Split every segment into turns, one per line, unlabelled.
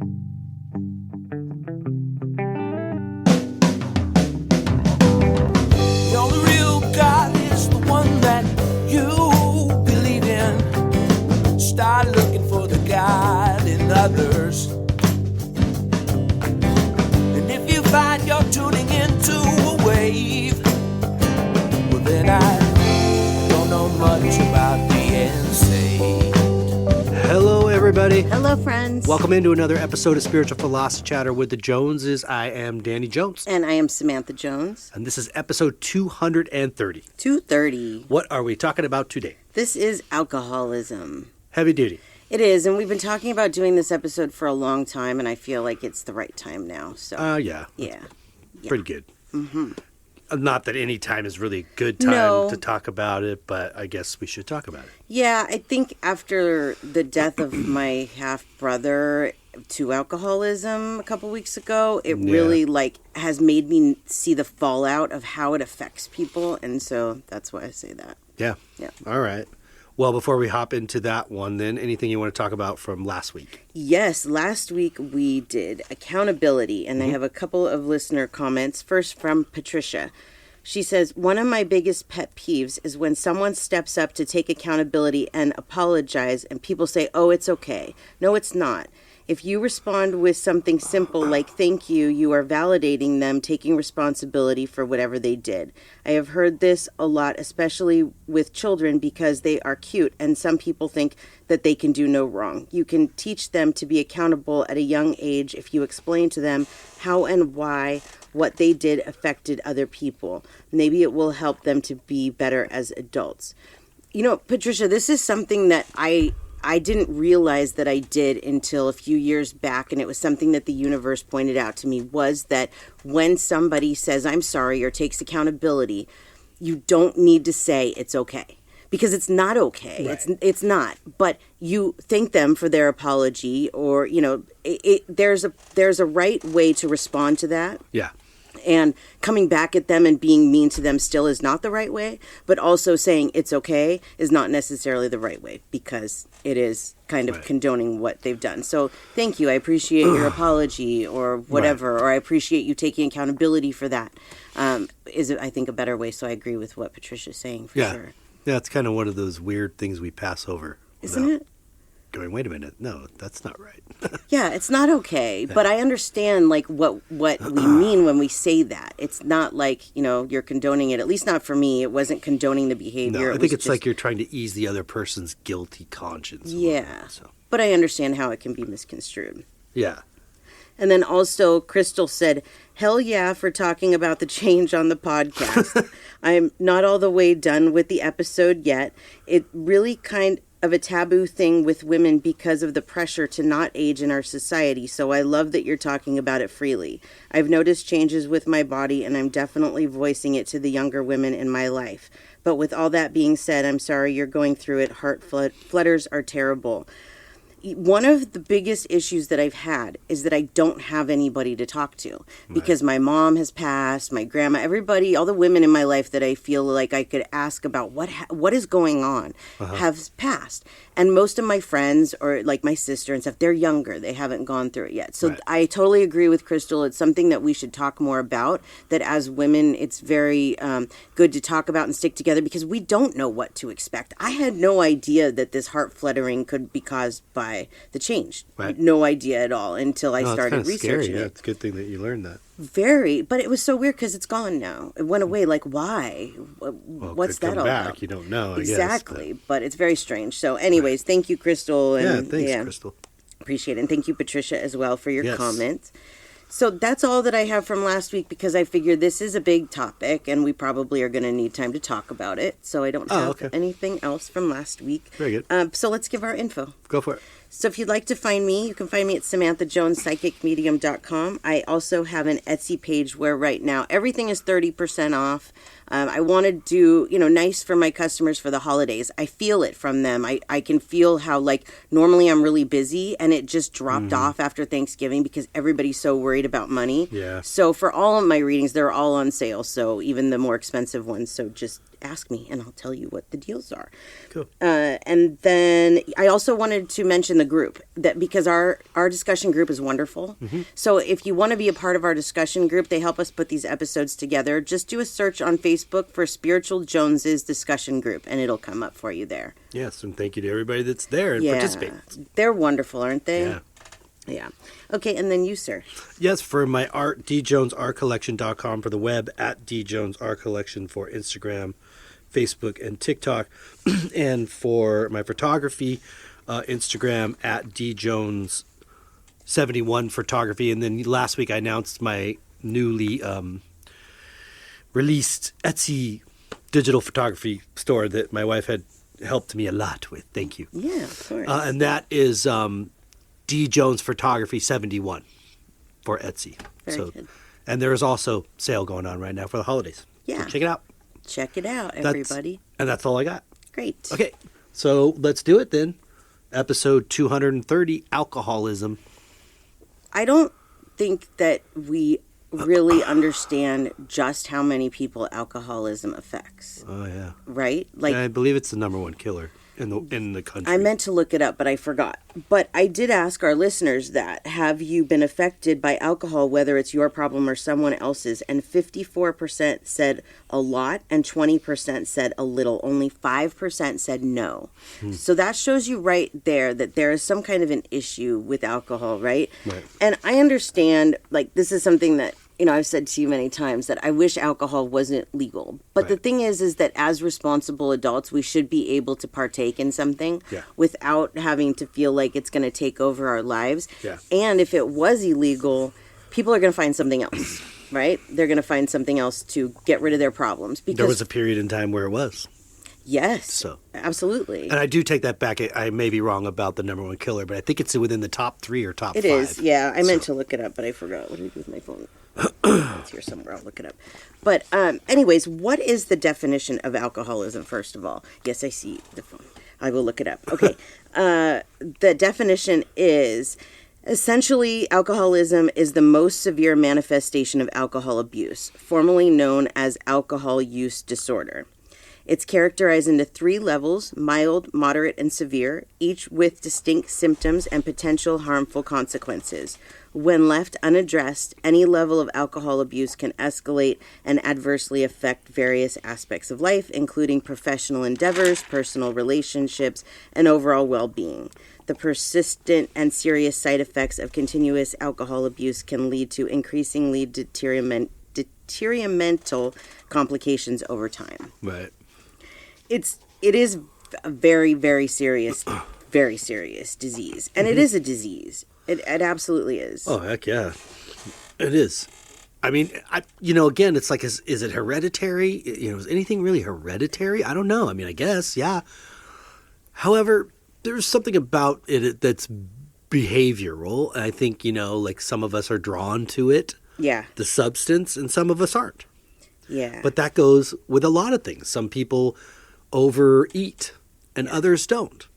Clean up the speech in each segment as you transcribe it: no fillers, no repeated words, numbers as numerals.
The only real God is the one that you believe in. Start looking for the God in others. And if you find you're tuning into a wave, well then I don't know much about being saved.
Hello, everybody.
Hello, friends.
Welcome into another episode of Spiritual Philosophy Chatter with the Joneses. I am Danny Jones.
And I am Samantha Jones.
And this is episode 230.
230.
What are we talking about today?
This is alcoholism.
Heavy duty.
It is, and we've been talking about doing this episode for a long time, and I feel like it's the right time now. So,
Yeah.
Yeah.
Pretty good. Mm-hmm. Not that any time is really a good time to talk about it, but I guess we should talk about it.
Yeah, I think after the death of my half-brother to alcoholism a couple weeks ago, it really, has made me see the fallout of how it affects people, and so that's why I say that.
Yeah. All right. Well, before we hop into that one, then, anything you want to talk about from last week?
Yes, last week we did accountability, and I have a couple of listener comments. First from Patricia. She says, one of my biggest pet peeves is when someone steps up to take accountability and apologize, and people say, oh, it's okay. No, it's not. If you respond with something simple like thank you, you are validating them taking responsibility for whatever they did. I have heard this a lot, especially with children, because they are cute and some people think that they can do no wrong. You can teach them to be accountable at a young age if you explain to them how and why what they did affected other people. Maybe it will help them to be better as adults. You know, Patricia, this is something that I didn't realize that I did until a few years back, and it was something that the universe pointed out to me, was that when somebody says, I'm sorry, or takes accountability, you don't need to say it's okay. Because it's not okay. Right. It's not. But you thank them for their apology, or, you know, there's a right way to respond to that.
Yeah.
And coming back at them and being mean to them still is not the right way, but also saying it's okay is not necessarily the right way, because it is kind of condoning what they've done. So thank you. I appreciate your apology or whatever, or I appreciate you taking accountability for that. Is, I think, a better way. So I agree with what Patricia's saying for sure.
Yeah, it's kind of one of those weird things we pass over.
Isn't it?
Going, wait a minute, no, that's not right.
Yeah, it's not okay, but I understand like what we mean when we say that. It's not like, you know, you're condoning it. At least not for me. It wasn't condoning the behavior.
No, I think it's like you're trying to ease the other person's guilty conscience.
Yeah, but I understand how it can be misconstrued.
Yeah.
And then also, Crystal said, hell yeah for talking about the change on the podcast. I'm not all the way done with the episode yet. It really kind of a taboo thing with women because of the pressure to not age in our society, so I love that you're talking about it freely. I've noticed changes with my body, and I'm definitely voicing it to the younger women in my life. But with all that being said, I'm sorry you're going through it. Heart flutters are terrible. One of the biggest issues that I've had is that I don't have anybody to talk to, because my mom has passed, my grandma, everybody, all the women in my life that I feel like I could ask about what is going on have passed. And most of my friends, or like my sister and stuff, they're younger. They haven't gone through it yet. So I totally agree with Crystal. It's something that we should talk more about, that as women, it's very good to talk about and stick together, because we don't know what to expect. I had no idea that this heart fluttering could be caused by the change. No idea at all until I started researching it.
It's a good thing that you learned that.
Very, but it was so weird because it's gone now. It went away. Like, why? What's that all about?
You don't know.
Exactly, but it's very strange. So, anyways, thank you, Crystal. And,
thanks, Crystal.
Appreciate it, and thank you, Patricia, as well for your comments. So that's all that I have from last week, because I figured this is a big topic and we probably are going to need time to talk about it. So I don't have anything else from last week.
Very good.
So let's give our info.
Go for it.
So if you'd like to find me, you can find me at SamanthaJonesPsychicMedium.com. I also have an Etsy page where right now everything is 30% off. I want to do, nice for my customers for the holidays. I feel it from them. I can feel how, like, normally I'm really busy and it just dropped off after Thanksgiving because everybody's so worried about money.
Yeah.
So for all of my readings, they're all on sale. So even the more expensive ones. So just ask me and I'll tell you what the deals are.
Cool.
And then I also wanted to mention the group, that because our discussion group is wonderful. So if you want to be a part of our discussion group, they help us put these episodes together. Just do a search on Facebook for Spiritual Jones's discussion group and it'll come up for you there.
Yes, and thank you to everybody that's there and participates.
They're wonderful, aren't they?
Yeah.
Yeah. Okay, and then you, sir.
Yes, for my art, djonesartcollection.com for the web, at djonesartcollection for Instagram, Facebook, and TikTok. And for my photography, Instagram, at djones71 photography. And then last week I announced my newly released Etsy digital photography store that my wife had helped me a lot with. Thank you.
Yeah, of course.
And that is D Jones Photography 71 for Etsy.
Very good.
And there is also sale going on right now for the holidays.
Yeah.
So check it out.
Check it out, everybody.
And that's all I got.
Great.
Okay. So let's do it then. Episode 230, Alcoholism.
I don't think that we really understand just how many people alcoholism affects.
Oh, yeah.
Right? Like,
I believe it's the number one killer in the country.
I meant to look it up, but I forgot. But I did ask our listeners that. Have you been affected by alcohol, whether it's your problem or someone else's? And 54% said a lot and 20% said a little. Only 5% said no. So that shows you right there that there is some kind of an issue with alcohol, right?
Right.
And I understand, like, this is something that, I've said to you many times that I wish alcohol wasn't legal. But the thing is that as responsible adults, we should be able to partake in something without having to feel like it's going to take over our lives.
Yeah.
And if it was illegal, people are going to find something else, right? They're going to find something else to get rid of their problems. Because
There was a period in time where it was.
Yes,
So
absolutely.
And I do take that back. I may be wrong about the number one killer, but I think it's within the top 3 or top 5.
It is, yeah. I meant to look it up, but I forgot. What did I do with my phone? It's here somewhere. I'll look it up. But anyways, what is the definition of alcoholism, first of all? Yes, I see the phone. I will look it up. Okay. The definition is, essentially, alcoholism is the most severe manifestation of alcohol abuse, formerly known as alcohol use disorder. It's characterized into 3 levels: mild, moderate, and severe, each with distinct symptoms and potential harmful consequences. When left unaddressed, any level of alcohol abuse can escalate and adversely affect various aspects of life, including professional endeavors, personal relationships, and overall well-being. The persistent and serious side effects of continuous alcohol abuse can lead to increasingly detrimental complications over time.
Right.
It is a very, very serious disease. And it is a disease. It absolutely is.
Oh, heck yeah. It is. I mean, again, it's like, is it hereditary? Is anything really hereditary? I don't know. I mean, I guess, yeah. However, there's something about it that's behavioral. And I think, like some of us are drawn to it.
Yeah.
The substance, and some of us aren't.
Yeah.
But that goes with a lot of things. Some people overeat and others don't,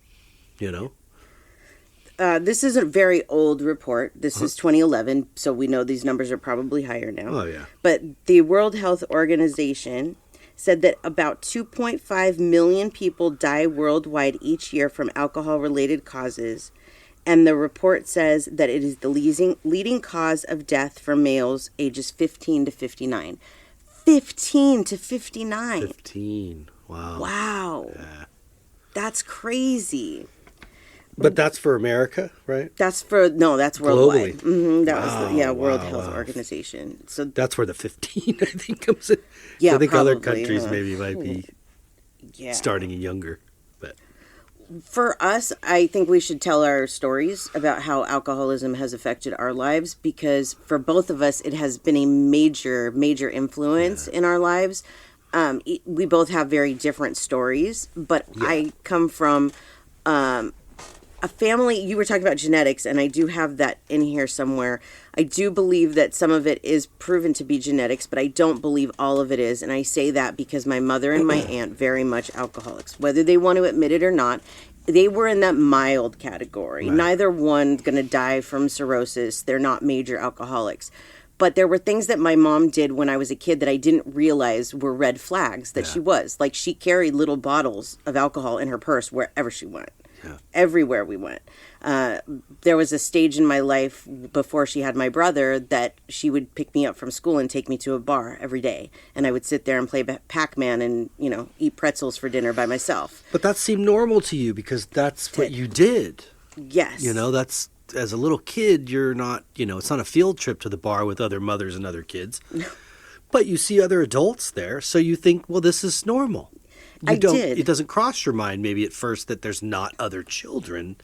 This is a very old report. This is 2011, so we know these numbers are probably higher now.
Oh, yeah.
But the World Health Organization said that about 2.5 million people die worldwide each year from alcohol-related causes. And the report says that it is the leading cause of death for males ages 15 to 59. 15 to 59.
15. Wow.
Wow.
Yeah. That's
crazy.
But that's for America, right?
That's worldwide.
Globally.
Mm-hmm. That was the
Wow,
World Health Organization. So
that's where the 15, I think, comes in.
Yeah,
I think
probably,
other countries maybe might be starting younger. But
for us, I think we should tell our stories about how alcoholism has affected our lives, because for both of us, it has been a major, major influence in our lives. We both have very different stories, but I come from a family, you were talking about genetics, and I do have that in here somewhere. I do believe that some of it is proven to be genetics, but I don't believe all of it is. And I say that because my mother and my aunt, very much alcoholics, whether they want to admit it or not. They were in that mild category.
Right.
Neither one going to die from cirrhosis. They're not major alcoholics. But there were things that my mom did when I was a kid that I didn't realize were red flags that she was. Like, she carried little bottles of alcohol in her purse wherever she went. Yeah. Everywhere we went. There was a stage in my life before she had my brother that she would pick me up from school and take me to a bar every day. And I would sit there and play Pac-Man and, eat pretzels for dinner by myself.
But that seemed normal to you because that's what you did.
Yes.
That's, as a little kid, you're not, it's not a field trip to the bar with other mothers and other kids. But you see other adults there, so you think, well, this is normal.
Did.
It doesn't cross your mind maybe at first that there's not other children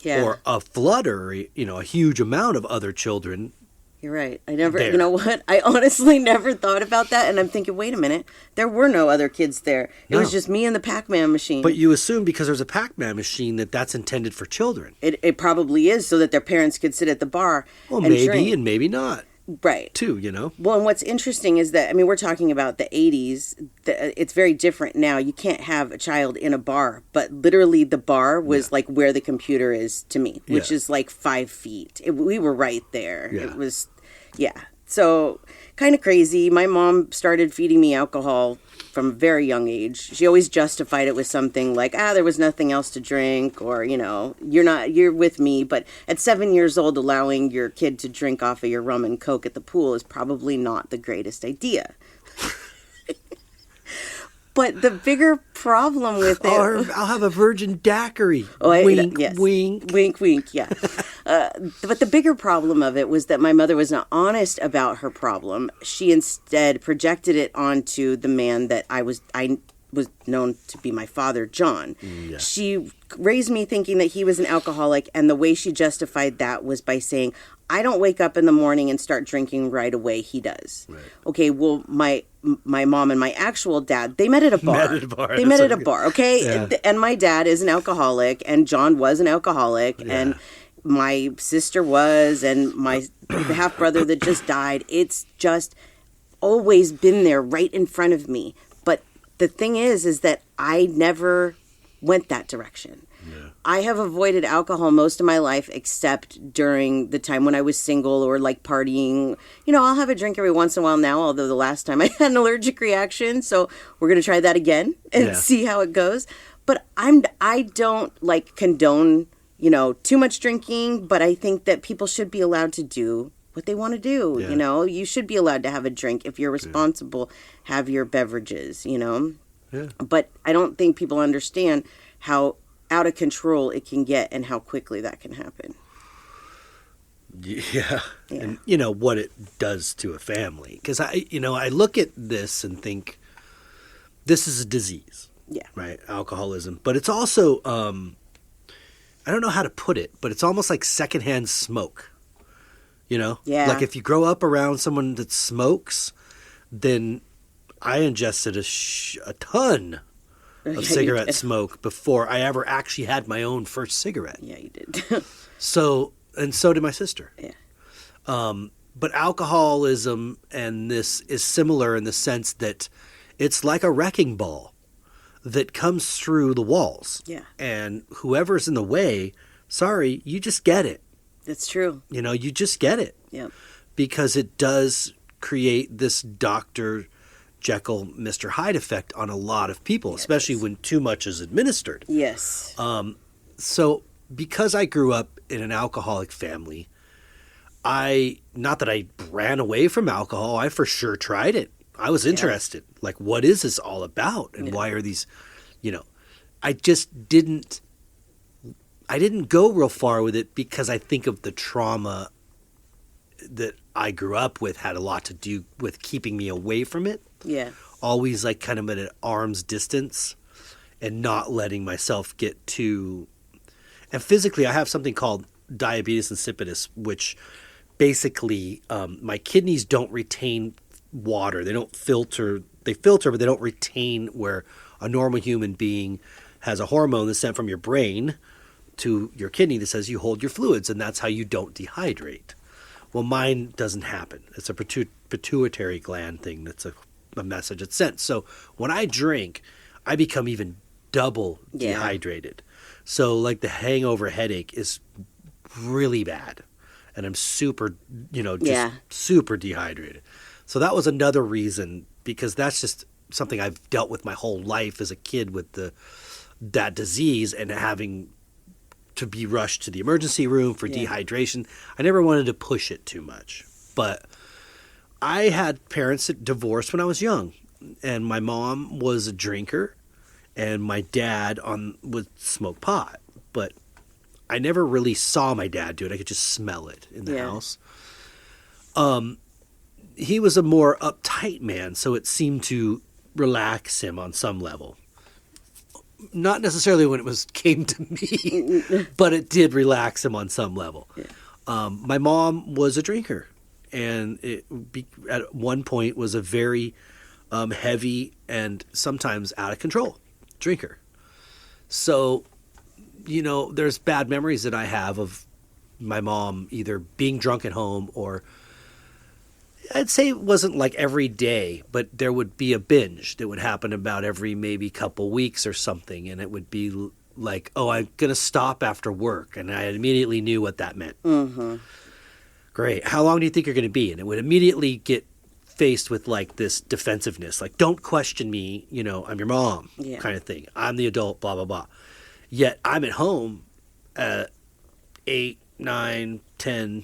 Yeah.
or a flood or, a huge amount of other children.
You're right. I never,
there.
you know what? I honestly never thought about that. And I'm thinking, wait a minute. There were no other kids there. It was just me and the Pac-Man machine.
But you assume because there's a Pac-Man machine that's intended for children.
It probably is so that their parents could sit at the bar
Well,
and
maybe
drink.
and maybe not.
Right.
Too,
Well, and what's interesting is that, we're talking about the 80s. It's very different now. You can't have a child in a bar, but literally the bar was like where the computer is to me, which is like 5 feet. We were right there.
Yeah.
It was, So kind of crazy. My mom started feeding me alcohol from a very young age. She always justified it with something like, there was nothing else to drink, or, you're with me. But at 7 years old, allowing your kid to drink off of your rum and Coke at the pool is probably not the greatest idea. But the bigger problem with it...
Or I'll have a virgin daiquiri.
Wink,
wink.
Wink, wink, yeah. But the bigger problem of it was that my mother was not honest about her problem. She instead projected it onto the man that I was known to be my father, John.
Yeah.
She raised me thinking that he was an alcoholic, and the way she justified that was by saying, I don't wake up in the morning and start drinking right away. He does. Right. Okay, well, my mom and my actual dad, they met at a bar. They met at a bar, okay? Yeah. And my dad is an alcoholic, and John was an alcoholic, and my sister was, and my half-brother that just died. It's just always been there right in front of me. But the thing is that I never went that direction. Yeah. I have avoided alcohol most of my life, except during the time when I was single or like partying. I'll have a drink every once in a while now, although the last time I had an allergic reaction. So we're going to try that again and see how it goes. But I don't condone, too much drinking, but I think that people should be allowed to do what they want to do. Yeah. You should be allowed to have a drink. If you're responsible, have your beverages, Yeah. But I don't think people understand how out of control it can get and how quickly that can happen.
Yeah. And what it does to a family. Because I look at this and think this is a disease.
Yeah.
Right? Alcoholism. But it's also, I don't know how to put it, but it's almost like secondhand smoke. Yeah. Like if you grow up around someone that smokes, then I ingested a ton of cigarette smoke before I ever actually had my own first cigarette.
Yeah, you did.
So did my sister.
Yeah.
But alcoholism and this is similar in the sense that it's like a wrecking ball that comes through the walls.
Yeah. And
whoever's in the way, sorry, you just get it.
That's true.
You just get it.
Yeah.
Because it does create this Dr. Jekyll, Mr. Hyde effect on a lot of people, especially when too much is administered.
Yes.
So because I grew up in an alcoholic family, not that I ran away from alcohol, I for sure tried it. I was interested. Like, what is this all about? And why are these, I just didn't go real far with it because I think of the trauma that I grew up with had a lot to do with keeping me away from it.
Yeah.
Always kind of at an arm's distance and not letting myself get too... And physically, I have something called diabetes insipidus, which basically my kidneys don't retain water. They don't filter. They filter, but they don't retain, where a normal human being has a hormone that's sent from your brain to your kidney that says you hold your fluids, and that's how you don't dehydrate. Well, mine doesn't happen. It's a pituitary gland thing that's a message it's sent. So when I drink, I become even double dehydrated. So like the hangover headache is really bad, and I'm super, super dehydrated. So that was another reason, because that's just something I've dealt with my whole life as a kid with that disease, and having to be rushed to the emergency room for dehydration. I never wanted to push it too much. But I had parents that divorced when I was young, and my mom was a drinker, and my dad would smoke pot. But I never really saw my dad do it. I could just smell it in the house. He was a more uptight man, so it seemed to relax him on some level. Not necessarily when it came to me, but it did relax him on some level. Yeah. My mom was a drinker, and at one point was a very heavy and sometimes out of control drinker. So, there's bad memories that I have of my mom either being drunk at home, or I'd say it wasn't like every day, but there would be a binge that would happen about every maybe couple weeks or something. And it would be like, oh, I'm going to stop after work. And I immediately knew what that meant. Mm-hmm. Great. How long do you think you're going to be? And it would immediately get faced with like this defensiveness, like, don't question me, I'm your mom kind of thing. I'm the adult, blah, blah, blah. Yet I'm at home at 8, 9, 10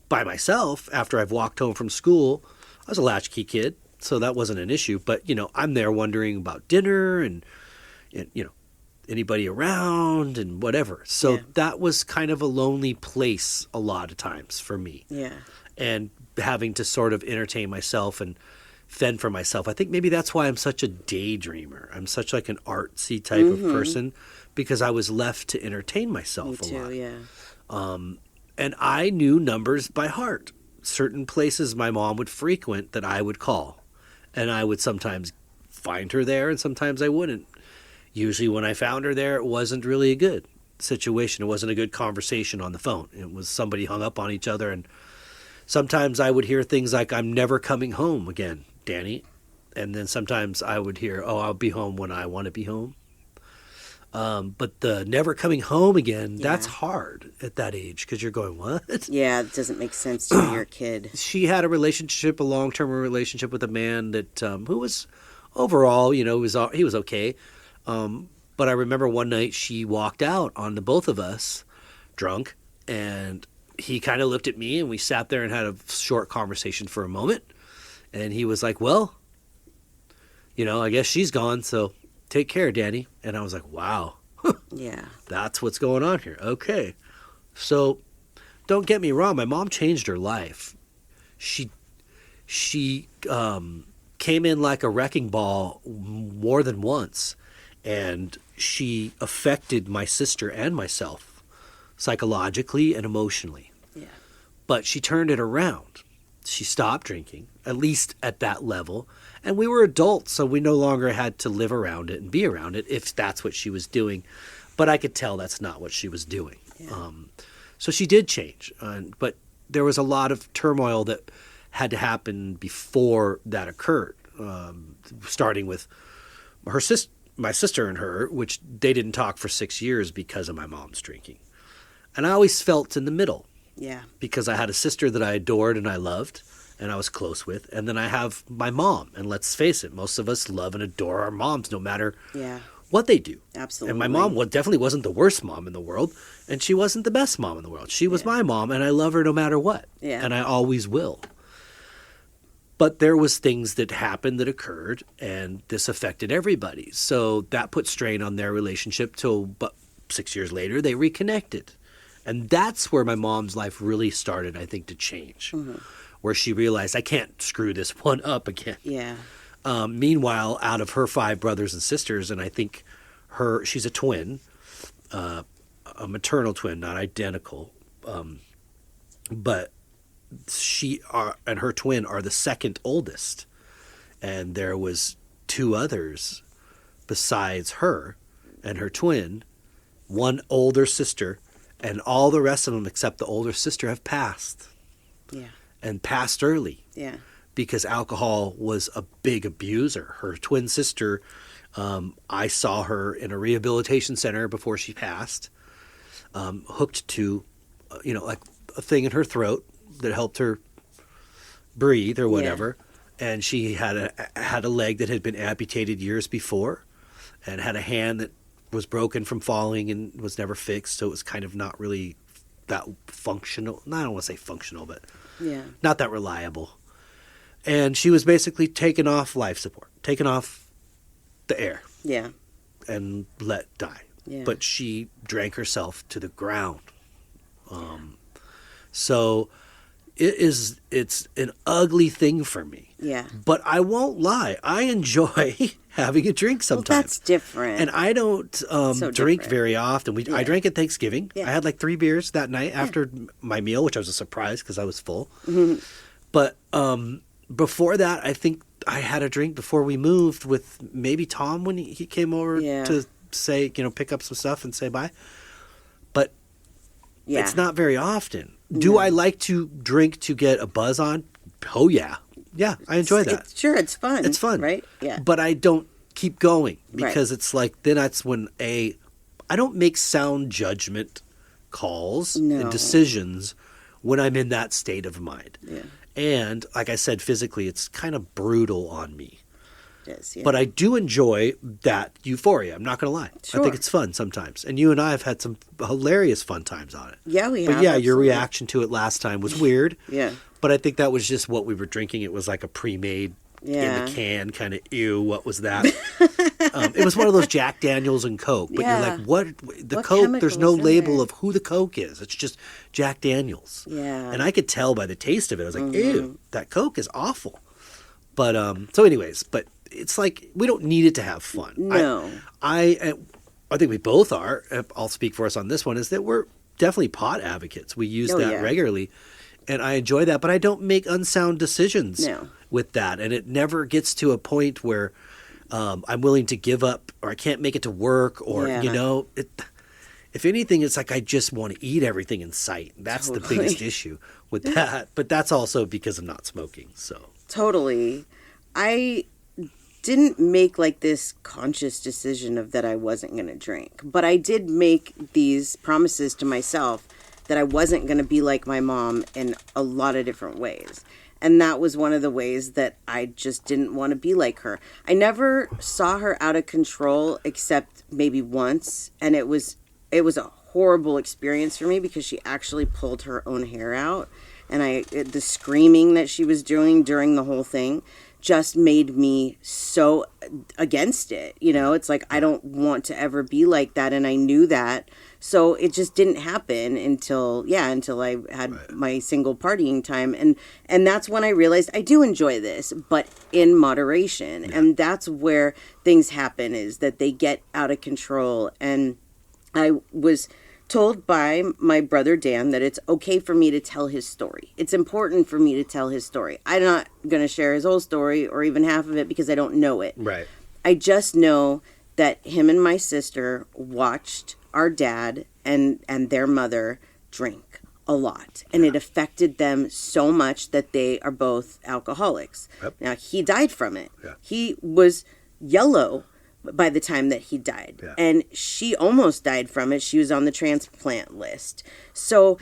by myself after I've walked home from school. I was a latchkey kid, so that wasn't an issue. But, I'm there wondering about dinner and anybody around and whatever. So that was kind of a lonely place a lot of times for me. Yeah. And having to sort of entertain myself and fend for myself. I think maybe that's why I'm such a daydreamer. I'm such like an artsy type of person, because I was left to entertain myself a lot. Yeah. And I knew numbers by heart. Certain places my mom would frequent that I would call. And I would sometimes find her there, and sometimes I wouldn't. Usually when I found her there, it wasn't really a good situation. It wasn't a good conversation on the phone. It was somebody hung up on each other. And sometimes I would hear things like, I'm never coming home again, Danny. And then sometimes I would hear, oh, I'll be home when I want to be home. But the never coming home again, that's hard at that age, because you're going, what?
Yeah, it doesn't make sense to your kid.
She had a long-term relationship with a man that who was overall, he was okay. But I remember one night she walked out on the both of us drunk, and he kind of looked at me, and we sat there and had a short conversation for a moment. And he was like, well, I guess she's gone, so take care, Danny. And I was like, wow. Yeah. That's what's going on here. Okay. So don't get me wrong. My mom changed her life. She came in like a wrecking ball more than once. And she affected my sister and myself psychologically and emotionally. Yeah. But she turned it around. She stopped drinking, at least at that level. And we were adults, so we no longer had to live around it and be around it if that's what she was doing. But I could tell that's not what she was doing. Yeah. So she did change. But there was a lot of turmoil that had to happen before that occurred, starting with my sister and her, which they didn't talk for 6 years because of my mom's drinking. And I always felt in the middle. Yeah. Because I had a sister that I adored and I loved and I was close with. And then I have my mom. And let's face it, most of us love and adore our moms no matter what they do. Absolutely. And my mom definitely wasn't the worst mom in the world. And she wasn't the best mom in the world. She was my mom, and I love her no matter what. Yeah. And I always will. But there was things that happened that occurred, and this affected everybody. So that put strain on their relationship but 6 years later, they reconnected. And that's where my mom's life really started, I think, to change, where she realized, I can't screw this one up again. Yeah. Meanwhile, out of her 5 brothers and sisters, and I think she's a twin, a maternal twin, not identical, but she and her twin are the second oldest. And there was 2 others besides her and her twin. one older sister, and all the rest of them except the older sister have passed.
Yeah.
And passed early.
Yeah.
Because alcohol was a big abuser. Her twin sister, I saw her in a rehabilitation center before she passed, hooked to, like a thing in her throat that helped her breathe or whatever. Yeah. And she had a leg that had been amputated years before, and had a hand that was broken from falling and was never fixed. So it was kind of not really that functional. I don't want to say functional, but not that reliable. And she was basically taken off life support, taken off the air.
Yeah. And
let die. Yeah. But she drank herself to the ground. So it's an ugly thing for me.
Yeah.
But I won't lie. I enjoy having a drink sometimes.
Well, that's different.
And I don't drink very often. I drank at Thanksgiving. Yeah. I had like 3 beers that night after my meal, which was a surprise because I was full. Mm-hmm. But before that, I think I had a drink before we moved with maybe Tom when he came over to say, pick up some stuff and say bye. But it's not very often. Do I like to drink to get a buzz on? Oh, yeah. Yeah, I enjoy that.
It's fun.
It's fun.
Right? Yeah.
But I don't keep going because it's like, then that's when I don't make sound judgment calls and decisions when I'm in that state of mind. Yeah. And like I said, physically, it's kind of brutal on me.
Yes, yeah.
But I do enjoy that euphoria. I'm not going to lie. Sure. I think it's fun sometimes. And you and I have had some hilarious fun times on it.
Yeah, we have.
But yeah, your reaction to it last time was weird.
Yeah.
But I think that was just what we were drinking. It was like a pre-made in the can kind of, ew, what was that? It was one of those Jack Daniels and Coke. But you're like, what Coke, there's no label of who the Coke is. It's just Jack Daniels.
Yeah.
And I could tell by the taste of it. I was like, ew, that Coke is awful. But, so anyways, but it's like, we don't need it to have fun.
No.
I think we both are. I'll speak for us on this one, is that we're definitely pot advocates. We use that regularly. And I enjoy that, but I don't make unsound decisions with that. And it never gets to a point where I'm willing to give up or I can't make it to work or, if anything, it's like I just want to eat everything in sight. That's the biggest issue with that. But that's also because of not smoking. So
totally. I didn't make like this conscious decision of that I wasn't going to drink. But I did make these promises to myself that I wasn't going to be like my mom in a lot of different ways. And that was one of the ways that I just didn't want to be like her. I never saw her out of control except maybe once. And it was a horrible experience for me because she actually pulled her own hair out. And the screaming that she was doing during the whole thing just made me so against it. It's like, I don't want to ever be like that. And I knew that. So it just didn't happen until I had my single partying time. And that's when I realized I do enjoy this, but in moderation. Yeah. And that's where things happen, is that they get out of control. And I was told by my brother Dan that it's okay for me to tell his story. It's important for me to tell his story. I'm not going to share his whole story or even half of it because I don't know it.
Right.
I just know that him and my sister watched our dad and their mother drink a lot. And it affected them so much that they are both alcoholics. Yep. Now, he died from it. Yeah. He was yellow by the time that he died. Yeah. And she almost died from it. She was on the transplant list. So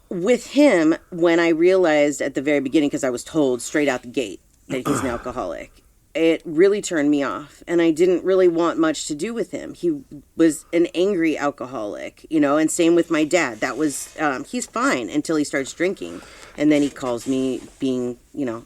with him, when I realized at the very beginning, because I was told straight out the gate that he's an alcoholic, it really turned me off. And I didn't really want much to do with him. He was an angry alcoholic, and same with my dad. That was, he's fine until he starts drinking. And then he calls me being,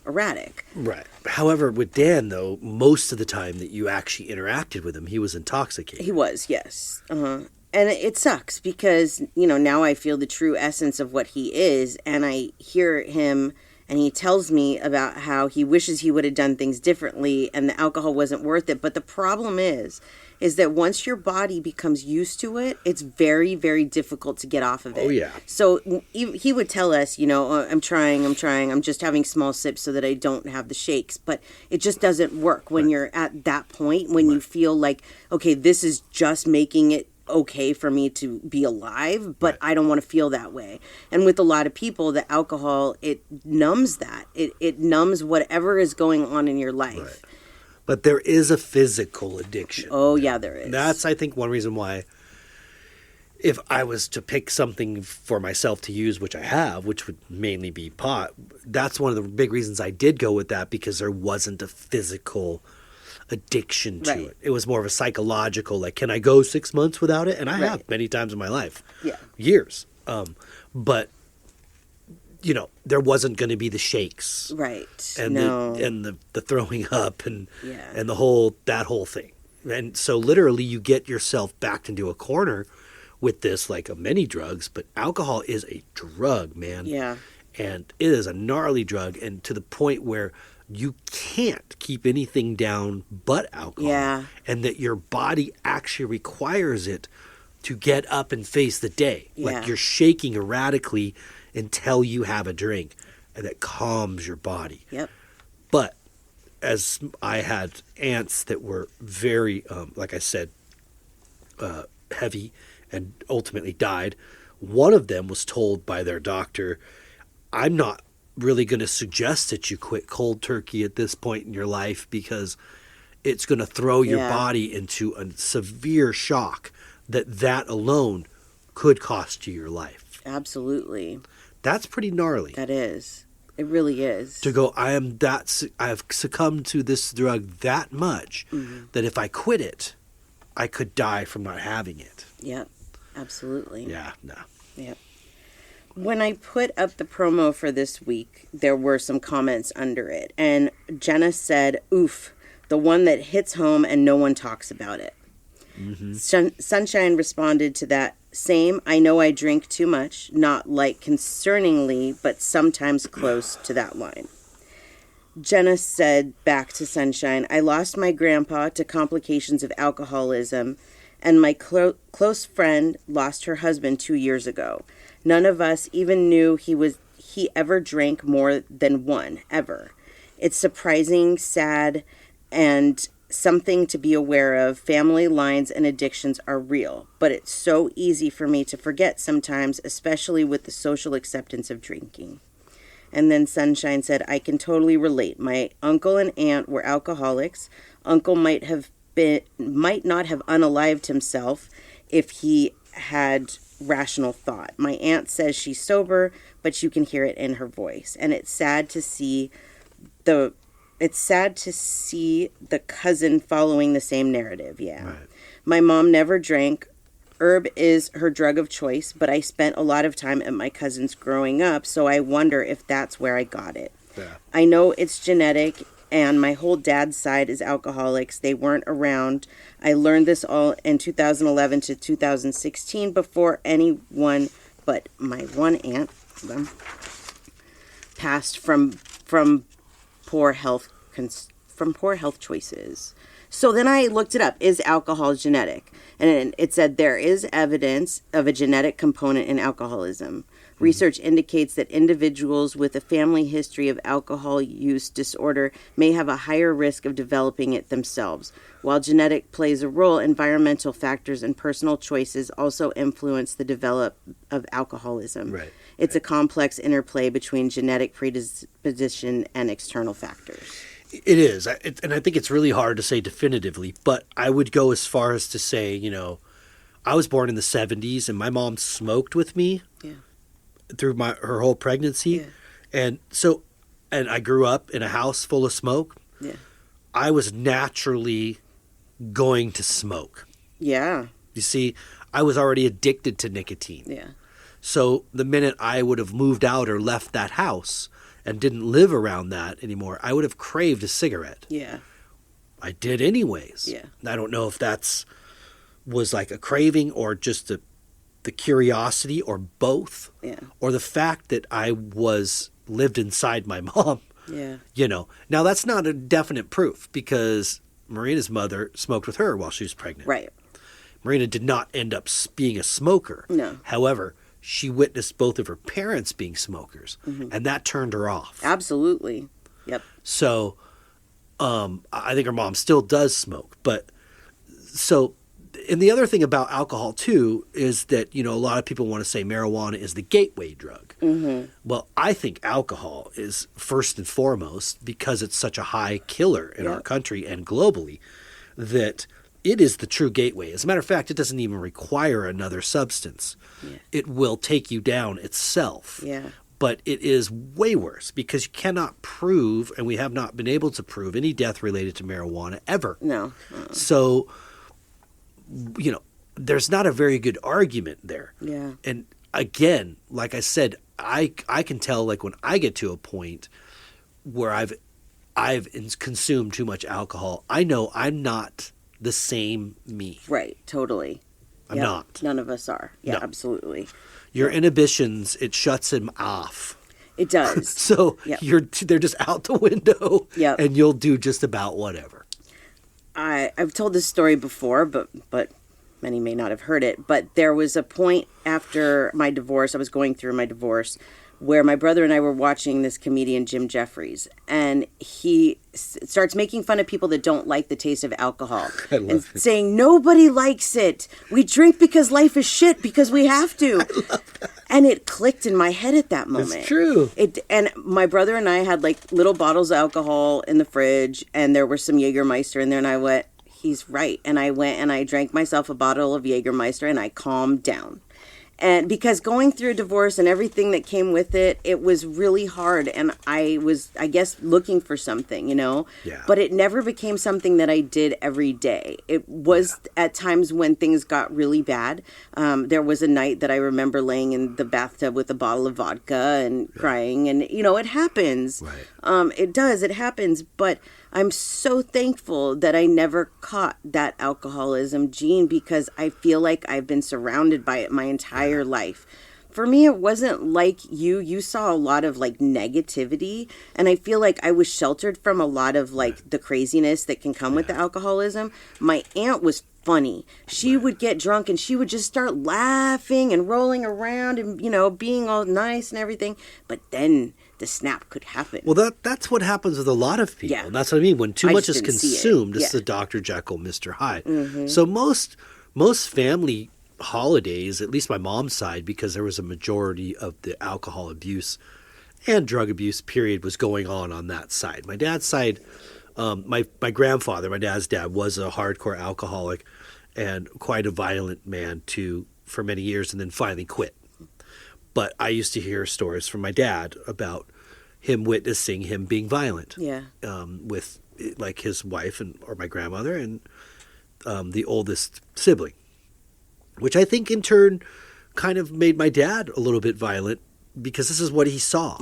erratic.
Right. However, with Dan, though, most of the time that you actually interacted with him, he was intoxicated.
He was, yes. Uh-huh. And it sucks because, now I feel the true essence of what he is. And I hear him and he tells me about how he wishes he would have done things differently and the alcohol wasn't worth it. But the problem is that once your body becomes used to it, it's very, very difficult to get off of it.
Oh, yeah.
So he would tell us, I'm trying, I'm just having small sips so that I don't have the shakes. But it just doesn't work when you're at that point, when you feel like, okay, this is just making it okay for me to be alive, but
Right.
I don't want to feel that way. And with a lot of people, the alcohol, it numbs that. It numbs whatever is going on in your life.
Right. But there is a physical addiction.
Oh, yeah, there is.
That's, I think, one reason why, if I was to pick something for myself to use, which I have, which would mainly be pot, that's one of the big reasons I did go with that, because there wasn't a physical addiction to
Right.
it. It was more of a psychological, like, can I go 6 months without it? And I
Right.
have many times in my life.
Yeah.
Years. But, you know, there wasn't going to be the shakes.
Right.
And
no.
the throwing up and
Yeah.
and that whole thing. And so literally you get yourself backed into a corner with this, like many drugs, but alcohol is a drug, man.
Yeah.
And it is a gnarly drug, and to the point where you can't keep anything down but alcohol.
Yeah.
And that your body actually requires it to get up and face the day.
Yeah.
Like you're shaking erratically until you have a drink, and that calms your body.
Yep.
But as I had aunts that were very, like I said, heavy and ultimately died, one of them was told by their doctor, I'm not really going to suggest that you quit cold turkey at this point in your life, because it's going to throw your
Yeah.
body into a severe shock that alone could cost you your life.
Absolutely.
That's pretty gnarly.
That is. It really is.
To go, I have succumbed to this drug that much that if I quit it, I could die from not having it.
Yep. Absolutely.
Yeah, no.
Yep. When I put up the promo for this week, there were some comments under it. And Jenna said, oof, the one that hits home and no one talks about it. Sunshine responded to that, same, I know I drink too much, not like concerningly, but sometimes close to that line. Jenna said back to Sunshine, I lost my grandpa to complications of alcoholism, and my close friend lost her husband 2 years ago. None of us even knew he ever drank more than one, ever. It's surprising, sad, and something to be aware of. Family lines and addictions are real, but it's so easy for me to forget sometimes, especially with the social acceptance of drinking. And then Sunshine said, I can totally relate. My uncle and aunt were alcoholics. Uncle might not have unalived himself if he had rational thought. My aunt says she's sober, but you can hear it in her voice. And it's sad to see the cousin following the same narrative. Yeah.
Right.
My mom never drank. Herb is her drug of choice, but I spent a lot of time at my cousin's growing up, so I wonder if that's where I got it.
Yeah.
I know it's genetic, and my whole dad's side is alcoholics. They weren't around. I learned this all in 2011 to 2016 before anyone but my one aunt passed from poor health choices. So then I looked it up. Is alcohol genetic? And it said there is evidence of a genetic component in alcoholism. Research indicates that individuals with a family history of alcohol use disorder may have a higher risk of developing it themselves. While genetic plays a role, environmental factors and personal choices also influence the development of alcoholism.
Right.
It's a complex interplay between genetic predisposition and external factors.
It is. And I think it's really hard to say definitively, but I would go as far as to say, you know, I was born in the 70s and my mom smoked with me.
Yeah.
Through her whole pregnancy.
Yeah.
And I grew up in a house full of smoke.
Yeah.
I was naturally going to smoke.
Yeah.
You see, I was already addicted to nicotine.
Yeah.
So the minute I would have moved out or left that house and didn't live around that anymore, I would have craved a cigarette.
Yeah.
I did anyways.
Yeah.
I don't know if was like a craving or just the curiosity or both.
Yeah.
Or the fact that I lived inside my mom.
Yeah.
You know, now that's not a definite proof because Marina's mother smoked with her while she was pregnant.
Right.
Marina did not end up being a smoker.
No.
However, she witnessed both of her parents being smokers, and that turned her off.
Absolutely. Yep.
So, I think her mom still does smoke, but so And the other thing about alcohol too is that, a lot of people want to say marijuana is the gateway drug. Well, I think alcohol is first and foremost, because it's such a high killer in our country and globally, that it is the true gateway. As a matter of fact, it doesn't even require another substance. It will take you down itself. But it is way worse because you cannot prove, and we have not been able to prove, any death related to marijuana ever.
No.
So, there's not a very good argument there.
Yeah.
And again, like I said, I can tell, like, when I get to a point where I've consumed too much alcohol, I know I'm not the same me.
Right. Totally.
I'm not.
None of us are. Yeah,
No.
absolutely.
Your inhibitions, it shuts them off.
It does.
So they're just out the window, and you'll do just about whatever.
I've told this story before, but many may not have heard it. But there was a point after my divorce, I was going through my divorce, where my brother and I were watching this comedian, Jim Jeffries, and he starts making fun of people that don't like the taste of alcohol and saying, nobody likes it. We drink because life is shit because we have to. And it clicked in my head at that moment.
It's true.
And my brother and I had like little bottles of alcohol in the fridge, and there were some Jägermeister in there, and I went, he's right. And I went and I drank myself a bottle of Jägermeister, and I calmed down. And because going through a divorce and everything that came with it, it was really hard. And I was, I guess, looking for something, Yeah. But it never became something that I did every day. It was at times when things got really bad. There was a night that I remember laying in the bathtub with a bottle of vodka and crying. And, it happens.
Right.
It does. It happens. But I'm so thankful that I never caught that alcoholism gene, because I feel like I've been surrounded by it my entire life. For me, it wasn't like you. You saw a lot of like negativity, and I feel like I was sheltered from a lot of like the craziness that can come with the alcoholism. My aunt was funny. She would get drunk and she would just start laughing and rolling around and, being all nice and everything. But then the snap could happen.
Well, that's what happens with a lot of people.
Yeah.
That's what I mean. When too much is
didn't see it.
consumed, it's
Yeah.
the Dr. Jekyll, Mr. Hyde. So most family holidays, at least my mom's side, because there was a majority of the alcohol abuse and drug abuse period was going on that side. My dad's side, my grandfather, my dad's dad, was a hardcore alcoholic and quite a violent man too for many years, and then finally quit. But I used to hear stories from my dad about him witnessing him being violent with like his wife or my grandmother and the oldest sibling, which I think in turn kind of made my dad a little bit violent, because this is what he saw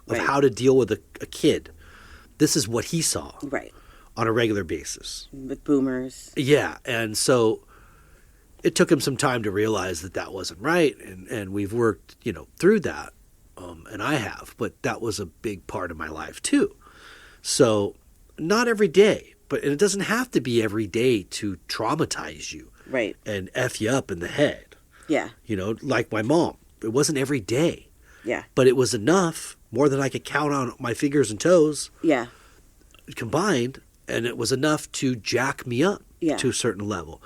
of how to deal with a kid. This is what he saw on a regular basis.
With boomers.
Yeah, and so it took him some time to realize that wasn't right, and we've worked, through that, and I have, but that was a big part of my life too. So not every day, but it doesn't have to be every day to traumatize you, and F you up in the head.
Yeah.
Like my mom, it wasn't every day.
Yeah.
But it was enough, more than I could count on my fingers and toes.
Yeah.
Combined, and it was enough to jack me up to a certain level.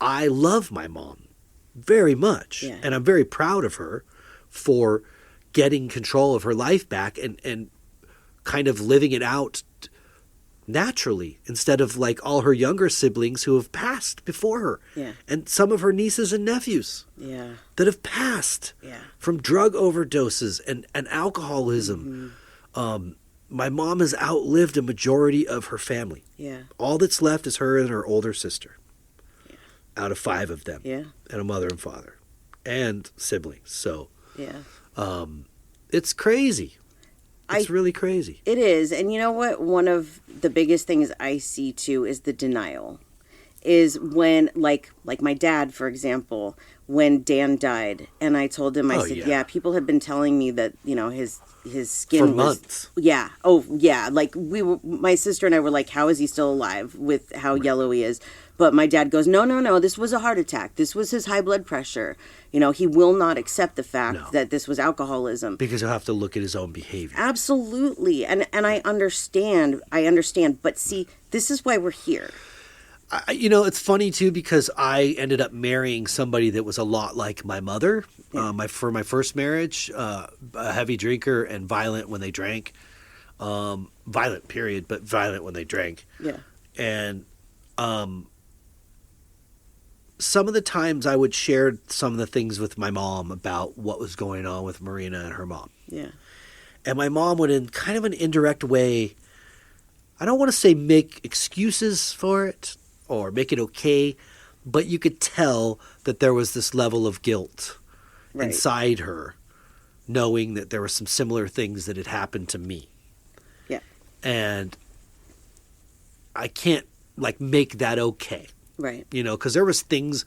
I love my mom very much, and I'm very proud of her for getting control of her life back and kind of living it out naturally, instead of like all her younger siblings who have passed before her, and some of her nieces and nephews that have passed from drug overdoses and alcoholism. My mom has outlived a majority of her family. All that's left is her and her older sister. Out of 5 of them, and a mother and father, and siblings. So, it's crazy. It's really crazy.
It is, and you know what? One of the biggest things I see too is the denial. Is when, like my dad, for example, when Dan died, and I told him, I said, people have been telling me that his skin
for months.
Like my sister and I were like, how is he still alive with how yellow he is? But my dad goes, no, this was a heart attack. This was his high blood pressure. He will not accept the fact that this was alcoholism.
Because he'll have to look at his own behavior.
Absolutely. And I understand. But see, this is why we're here.
It's funny too because I ended up marrying somebody that was a lot like my mother. For my first marriage, a heavy drinker and violent when they drank. Violent, period, but violent when they drank.
Yeah.
And some of the times I would share some of the things with my mom about what was going on with Marina and her mom.
Yeah.
And my mom would, in kind of an indirect way, I don't want to say make excuses for it or make it okay, but you could tell that there was this level of guilt inside her, knowing that there were some similar things that had happened to me.
Yeah.
And I can't make that okay.
Right.
Because there was things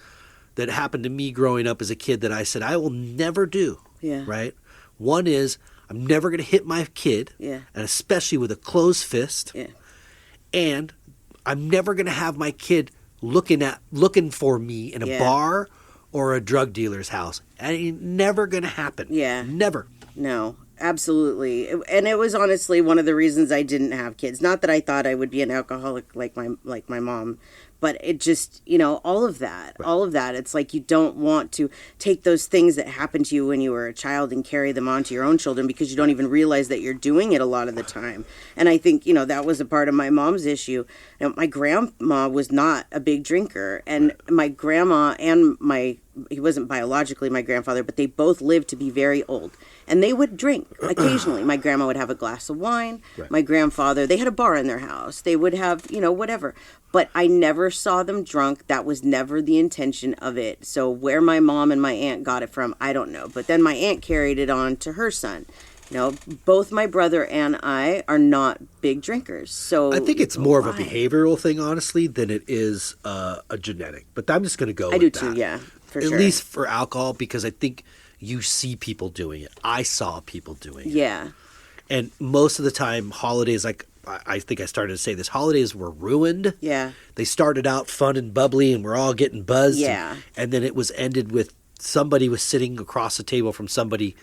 that happened to me growing up as a kid that I said I will never do.
Yeah.
Right? One is I'm never going to hit my kid.
Yeah.
And especially with a closed fist.
Yeah.
And I'm never going to have my kid looking for me in a bar or a drug dealer's house. And it's never going to happen.
Yeah.
Never.
No, absolutely. And it was honestly one of the reasons I didn't have kids. Not that I thought I would be an alcoholic like my mom, but it just, all of that, it's like you don't want to take those things that happened to you when you were a child and carry them on to your own children because you don't even realize that you're doing it a lot of the time. And I think, that was a part of my mom's issue. My grandma was not a big drinker, and my grandma and he wasn't biologically my grandfather, but they both lived to be very old. And they would drink occasionally. My grandma would have a glass of wine. Right. My grandfather, they had a bar in their house. They would have, whatever. But I never saw them drunk. That was never the intention of it. So where my mom and my aunt got it from, I don't know. But then my aunt carried it on to her son. Both my brother and I are not big drinkers. So
I think it's more of a behavioral thing, honestly, than it is a genetic. But I'm just going to go with that.
I do too, yeah, for sure.
At least for alcohol, because I think you see people doing it. I saw people doing it.
Yeah.
And most of the time, holidays, I think I started to say this, holidays were ruined.
Yeah.
They started out fun and bubbly and we're all getting buzzed.
Yeah.
And then it was ended with somebody was sitting across the table from somebody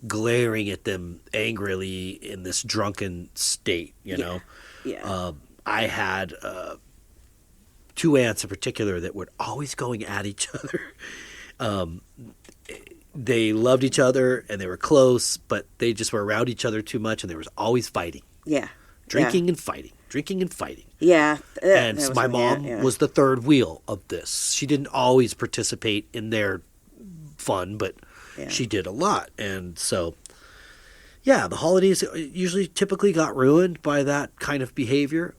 glaring at them angrily in this drunken state,
Yeah.
I had two aunts in particular that were always going at each other. They loved each other and they were close, but they just were around each other too much and there was always fighting.
Yeah.
Drinking and fighting. Drinking and fighting.
Yeah.
And my mom was the third wheel of this. She didn't always participate in their fun, but she did a lot. And so, the holidays typically got ruined by that kind of behavior.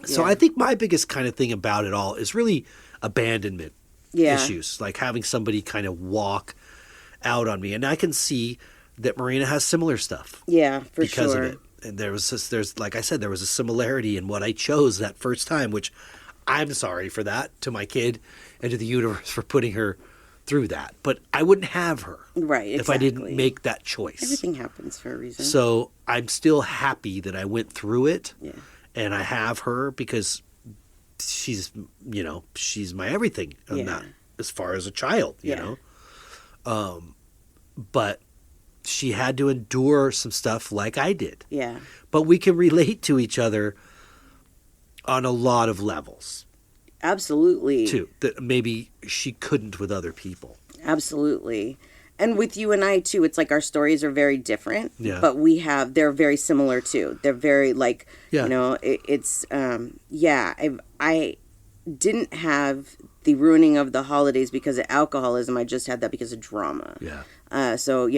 So I think my biggest kind of thing about it all is really abandonment issues, like having somebody kind of walk out on me. And I can see that Marina has similar stuff.
Yeah, for
because
sure.
of it. And like I said, there was a similarity in what I chose that first time, which I'm sorry for that to my kid and to the universe for putting her through that. But I wouldn't have her if I didn't make that choice.
Everything happens for a reason.
So I'm still happy that I went through it.
Yeah.
And I have her because she's my everything in that, as far as a child, you know. But she had to endure some stuff like I did.
Yeah.
But we can relate to each other on a lot of levels.
Absolutely.
Too. That maybe she couldn't with other people.
Absolutely. And with you and I, too, it's like our stories are very different.
Yeah.
But they're very similar, too. They're very, I didn't have the ruining of the holidays because of alcoholism. I just had that because of drama.
Yeah.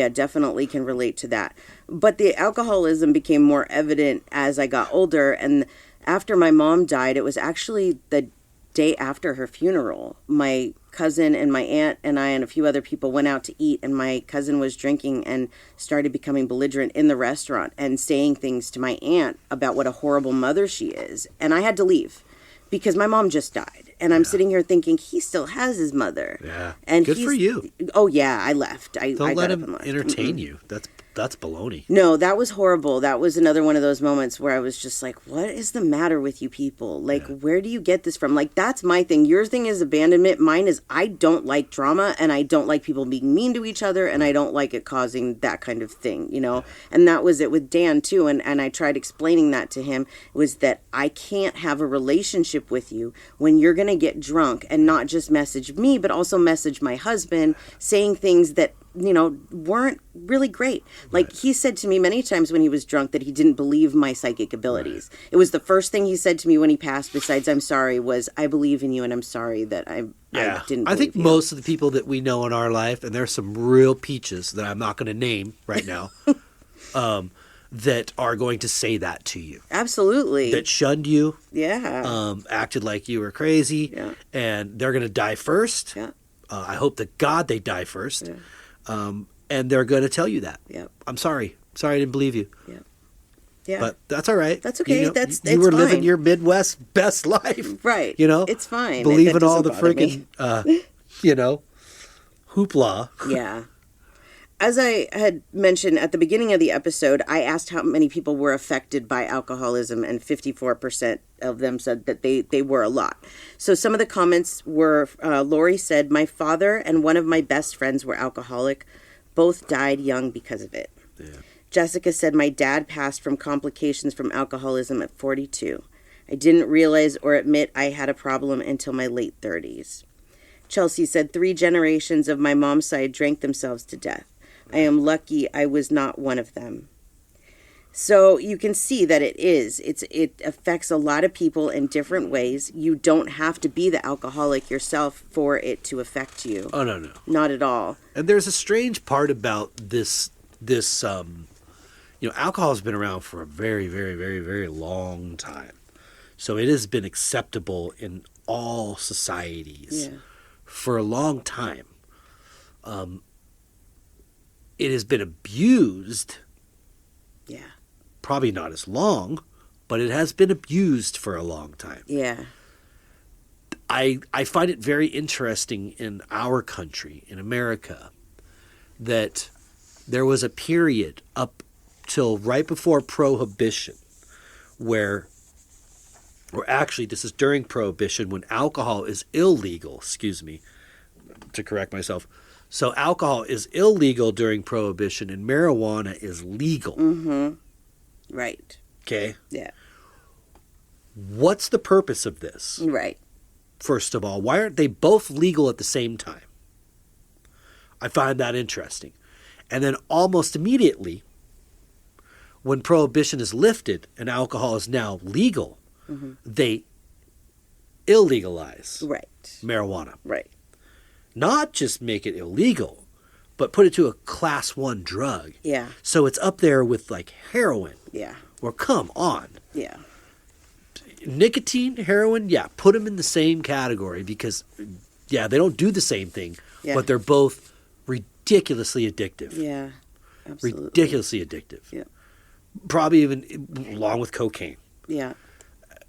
Definitely can relate to that. But the alcoholism became more evident as I got older. And after my mom died, it was actually the day after her funeral. My cousin and my aunt and I and a few other people went out to eat, and my cousin was drinking and started becoming belligerent in the restaurant and saying things to my aunt about what a horrible mother she is. And I had to leave because my mom just died. And I'm sitting here thinking, he still has his mother.
Yeah.
And
good for you.
Oh, yeah, I left.
Don't let him entertain you. That's that's baloney.
No, that was horrible. That was another one of those moments where I was just like, what is the matter with you people? Like, where do you get this from? Like, that's my thing. Your thing is abandonment. Mine is I don't like drama, and I don't like people being mean to each other, and I don't like it causing that kind of thing, you know? And that was it with Dan, too. And I tried explaining that to him, was that I can't have a relationship with you when you're going to get drunk and not just message me, but also message my husband, saying things that, you know, weren't really great. Like, he said to me many times when he was drunk that he didn't believe my psychic abilities. It was the first thing he said to me when he passed, besides "I'm sorry," was "I believe in you and I'm sorry that I didn't
I think
believe you."
most of the people that we know in our life, and there's some real peaches that I'm not going to name right now, that are going to say that to you.
Absolutely.
That shunned you.
Yeah.
Acted like you were crazy.
Yeah.
And they're going to die first.
Yeah.
I hope to God they die first.
Yeah.
And they're going to tell you that.
Yep.
I'm sorry. Sorry I didn't believe you.
Yeah. Yeah.
But that's all right.
That's okay.
You know,
That's
you were
it's
living
fine.
your Midwest best life.
Right.
You know?
It's fine.
Believing
That
all the
doesn't bother me.
freaking, you know, hoopla.
Yeah. As I had mentioned at the beginning of the episode, I asked how many people were affected by alcoholism, and 54% of them said that they were a lot. So some of the comments were, Lori said, "My father and one of my best friends were alcoholic. Both died young because of it."
Yeah.
Jessica said, "My dad passed from complications from alcoholism at 42. I didn't realize or admit I had a problem until my late 30s. Chelsea said, 3 generations of my mom's side drank themselves to death. I am lucky I was not one of them." So you can see that it affects a lot of people in different ways. You don't have to be the alcoholic yourself for it to affect you.
Oh, no.
Not at all.
And there's a strange part about this, you know, alcohol has been around for a very, very, very, very long time. So it has been acceptable in all societies for a long time. It has been abused.
Yeah.
Probably not as long, but it has been abused for a long time.
Yeah.
I find it very interesting in our country, in America, that there was a period up till right before Prohibition where actually this is during Prohibition when alcohol is illegal, to correct myself. So alcohol is illegal during Prohibition and marijuana is legal.
Mm-hmm. Right.
Okay?
Yeah.
What's the purpose of this?
Right.
First of all, why aren't they both legal at the same time? I find that interesting. And then almost immediately, when Prohibition is lifted and alcohol is now legal, they illegalize marijuana.
Right.
Not just make it illegal, but put it to a class 1 drug.
Yeah.
So it's up there with like heroin.
Yeah.
Or come on.
Yeah.
Nicotine, heroin, put them in the same category because, they don't do the same thing, but they're both ridiculously addictive.
Yeah, absolutely.
Ridiculously addictive.
Yeah.
Probably even along with cocaine.
Yeah.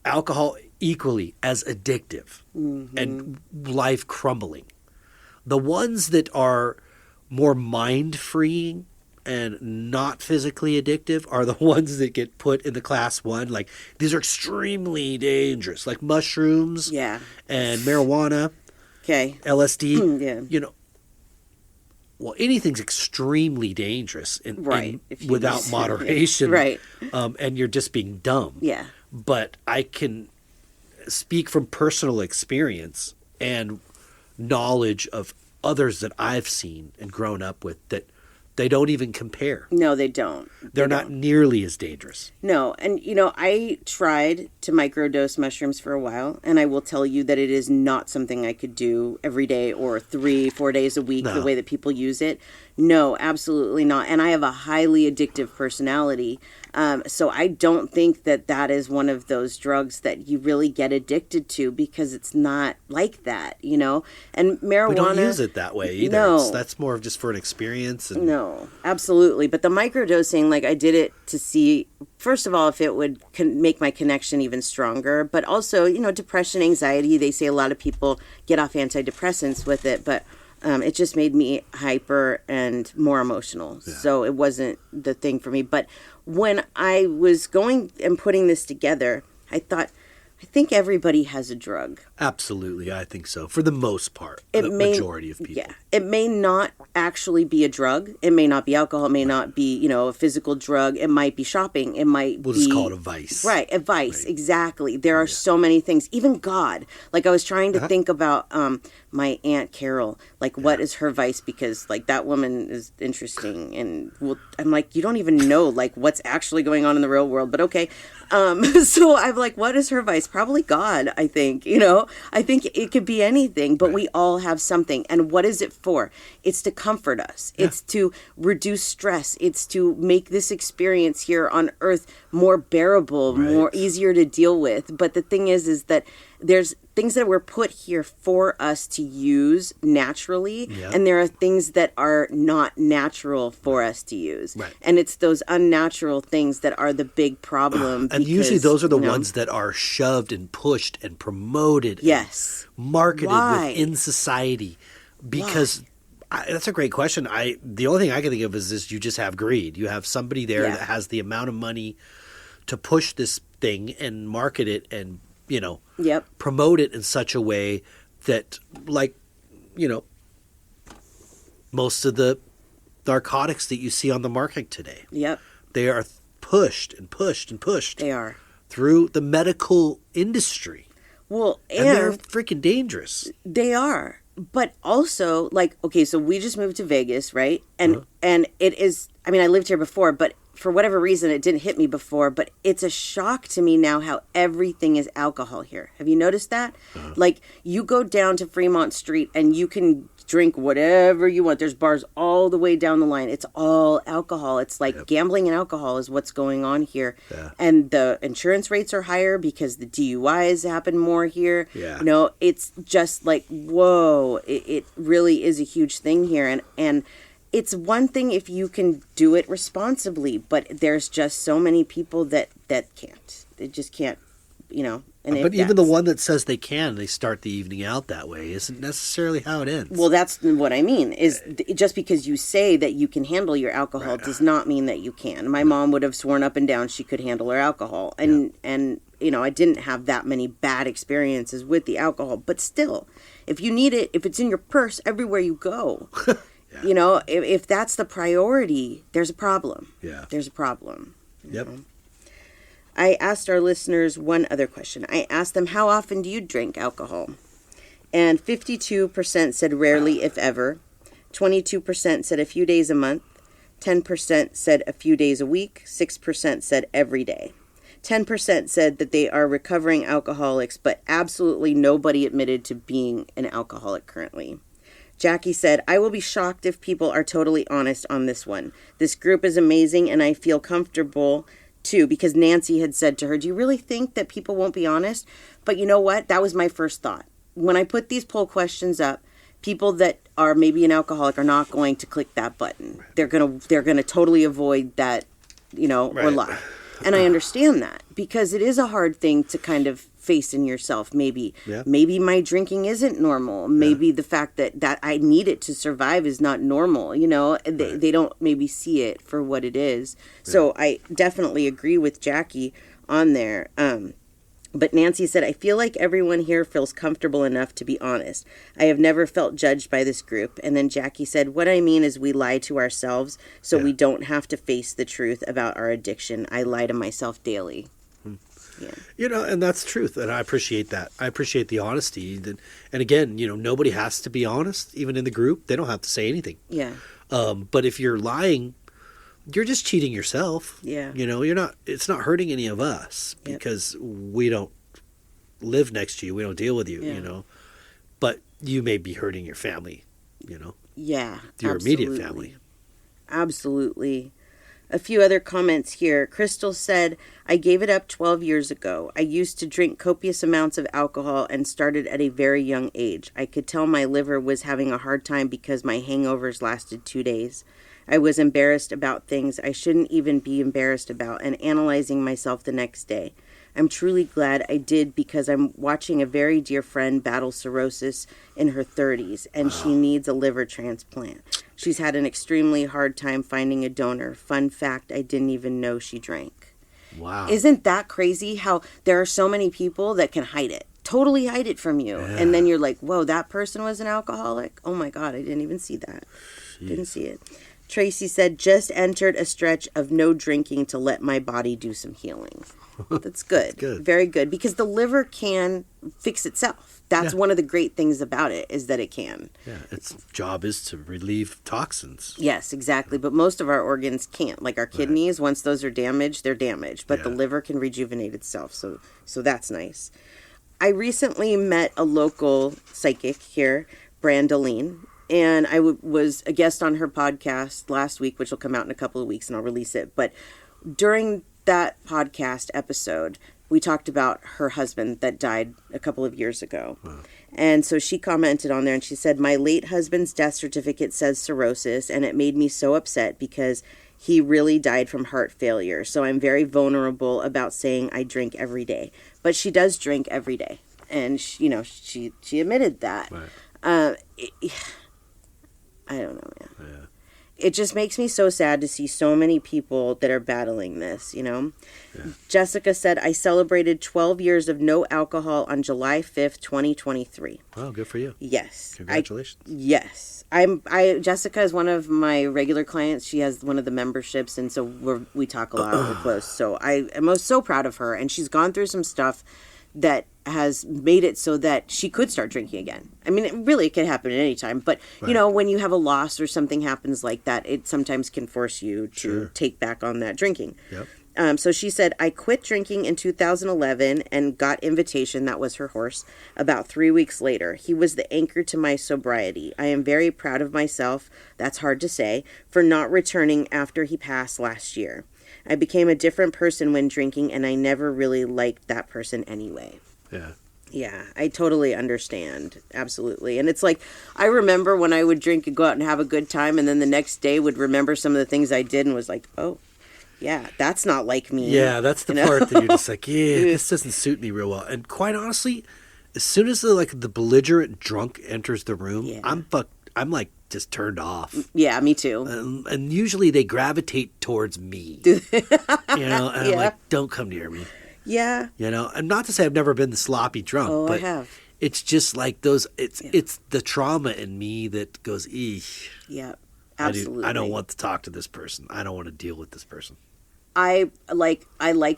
Alcohol equally as addictive and life crumbling. The ones that are more mind-freeing and not physically addictive are the ones that get put in the class 1. Like, these are extremely dangerous, like mushrooms and marijuana, LSD. You know, well, anything's extremely dangerous without moderation. And you're just being dumb.
Yeah.
But I can speak from personal experience and knowledge of others that I've seen and grown up with that they don't even compare.
No, they don't.
They're not nearly as dangerous.
No. And, you know, I tried to microdose mushrooms for a while, and I will tell you that it is not something I could do every day or 3-4 days a week the way that people use it. No, absolutely not. And I have a highly addictive personality. So I don't think that is one of those drugs that you really get addicted to because it's not like that, you know? And marijuana...
We don't use it that way either.
No.
That's more of just for an experience.
No, absolutely. But the microdosing, like I did it to see, first of all, if it would make my connection even stronger. But also, you know, depression, anxiety, they say a lot of people get off antidepressants with it. But It just made me hyper and more emotional.
Yeah.
So it wasn't the thing for me. But when I was going and putting this together, I thought, I think everybody has a drug.
Absolutely, I think so. For the most part,
It
the
may,
majority of people.
Yeah. It may not actually be a drug. It may not be alcohol. It may not be, a physical drug. It might be shopping. It might
We'll
be...
just call it a vice.
Right, a vice,
Right.
exactly. There are so many things. Even God. Like, I was trying to think about my Aunt Carol. Like, what is her vice? Because, like, that woman is interesting. And I'm like, you don't even know, like, what's actually going on in the real world. But okay. So I'm like, what is her vice? Probably God, I think. I think it could be anything, but we all have something. And what is it for? It's to comfort us. Yeah. It's to reduce stress. It's to make this experience here on earth more bearable, more easier to deal with. But the thing is that there's things that were put here for us to use naturally, and there are things that are not natural for us to use.
Right.
And it's those unnatural things that are the big problem.
And usually those are the ones that are shoved and pushed and promoted.
Yes.
And marketed
Why?
within society. Because that's a great question. The only thing I can think of is you just have greed. You have somebody there that has the amount of money to push this thing and market it and promote it in such a way that, like, most of the narcotics that you see on the market today.
Yep.
They are pushed and pushed and pushed.
They are.
Through the medical industry.
Well,
and they're freaking dangerous.
They are. But also, like, okay, so we just moved to Vegas, right? And it is, I mean, I lived here before, but for whatever reason, it didn't hit me before, but it's a shock to me now how everything is alcohol here. Have you noticed that? Like, you go down to Fremont Street and you can drink whatever you want. There's bars all the way down the line. It's all alcohol. It's like gambling and alcohol is what's going on here. Yeah. And the insurance rates are higher because the DUIs happen more here. Yeah. It's just like, whoa, it really is a huge thing here. And it's one thing if you can do it responsibly, but there's just so many people that can't. They just can't,
But even the one that says they can, they start the evening out that way, isn't necessarily how it ends.
Well, that's what I mean, is just because you say that you can handle your alcohol does not mean that you can. My mom would have sworn up and down she could handle her alcohol. And I didn't have that many bad experiences with the alcohol. But still, if you need it, if it's in your purse everywhere you go... if that's the priority, there's a problem. Yeah. There's a problem.
Yep.
I asked our listeners one other question. I asked them, how often do you drink alcohol? And 52% said rarely, if ever. 22% said a few days a month. 10% said a few days a week. 6% said every day. 10% said that they are recovering alcoholics, but absolutely nobody admitted to being an alcoholic currently. Jackie said, I will be shocked if people are totally honest on this one. This group is amazing, and I feel comfortable, too, because Nancy had said to her, do you really think that people won't be honest? But you know what? That was my first thought. When I put these poll questions up, people that are maybe an alcoholic are not going to click that button. They're gonna totally avoid that, or lie. And I understand that, because it is a hard thing to kind of face in yourself. Maybe my drinking isn't normal. Maybe the fact that I need it to survive is not normal. They don't maybe see it for what it is. So I definitely agree with Jackie on there. But Nancy said, I feel like everyone here feels comfortable enough to be honest. I have never felt judged by this group. And then Jackie said, what I mean is we lie to ourselves so we don't have to face the truth about our addiction. I lie to myself daily. Yeah.
And that's truth, and I appreciate that. I appreciate the honesty. And again, nobody has to be honest, even in the group. They don't have to say anything.
Yeah.
But if you're lying, you're just cheating yourself.
Yeah.
You're not. It's not hurting any of us because we don't live next to you. We don't deal with you. But you may be hurting your family.
Yeah.
Your immediate family.
Absolutely. A few other comments here. Crystal said, I gave it up 12 years ago. I used to drink copious amounts of alcohol and started at a very young age. I could tell my liver was having a hard time because my hangovers lasted 2 days. I was embarrassed about things I shouldn't even be embarrassed about and analyzing myself the next day. I'm truly glad I did because I'm watching a very dear friend battle cirrhosis in her 30s, and she needs a liver transplant. She's had an extremely hard time finding a donor. Fun fact, I didn't even know she drank.
Wow.
Isn't that crazy how there are so many people that can hide it? Totally hide it from you.
Yeah.
And then you're like, whoa, that person was an alcoholic? Oh my God, I didn't even see that.
Jeez.
Didn't see it. Tracy said, just entered a stretch of no drinking to let my body do some healing. That's good.
That's good.
Very good. Because the liver can fix itself. That's one of the great things about it, is that it can.
Yeah, its job is to relieve toxins.
Yes, exactly. But most of our organs can't. Like our kidneys, once those are damaged, they're damaged. But the liver can rejuvenate itself. So that's nice. I recently met a local psychic here, Brandoline, and I was a guest on her podcast last week, which will come out in a couple of weeks, and I'll release it. But during that podcast episode, we talked about her husband that died a couple of years ago. Wow. And so she commented on there, and she said, my late husband's death certificate says cirrhosis, and it made me so upset because he really died from heart failure. So I'm very vulnerable about saying I drink every day. But she does drink every day. And, she admitted that.
Right.
I don't know, man.
Yeah.
It just makes me so sad to see so many people that are battling this, Yeah. Jessica said, I celebrated 12 years of no alcohol on July 5th, 2023.
Well, good for you.
Yes.
Congratulations.
Yes. Jessica is one of my regular clients. She has one of the memberships, and so we talk a lot. We're close. So I am so proud of her, and she's gone through some stuff that has made it so that she could start drinking again. I mean, it could happen at any time. But, when you have a loss or something happens like that, it sometimes can force you to take back on that drinking.
Yep.
So she said, I quit drinking in 2011 and got Invitation, that was her horse, about 3 weeks later. He was the anchor to my sobriety. I am very proud of myself, that's hard to say, for not returning after he passed last year. I became a different person when drinking, and I never really liked that person anyway.
Yeah.
Yeah, I totally understand. Absolutely. And it's like, I remember when I would drink and go out and have a good time, and then the next day would remember some of the things I did and was like, oh, yeah, that's not like me.
Yeah, that's the part that you're just like, yeah, this doesn't suit me real well. And quite honestly, as soon as the belligerent drunk enters the room, I'm like just turned off.
Yeah, me too.
And usually they gravitate towards me. And I'm like, don't come near me.
Yeah.
And not to say I've never been the sloppy drunk,
but
but
I have.
It's just like those, it's the trauma in me that goes, eesh.
Yeah, absolutely.
I don't want to talk to this person. I don't want to deal with this person.
I like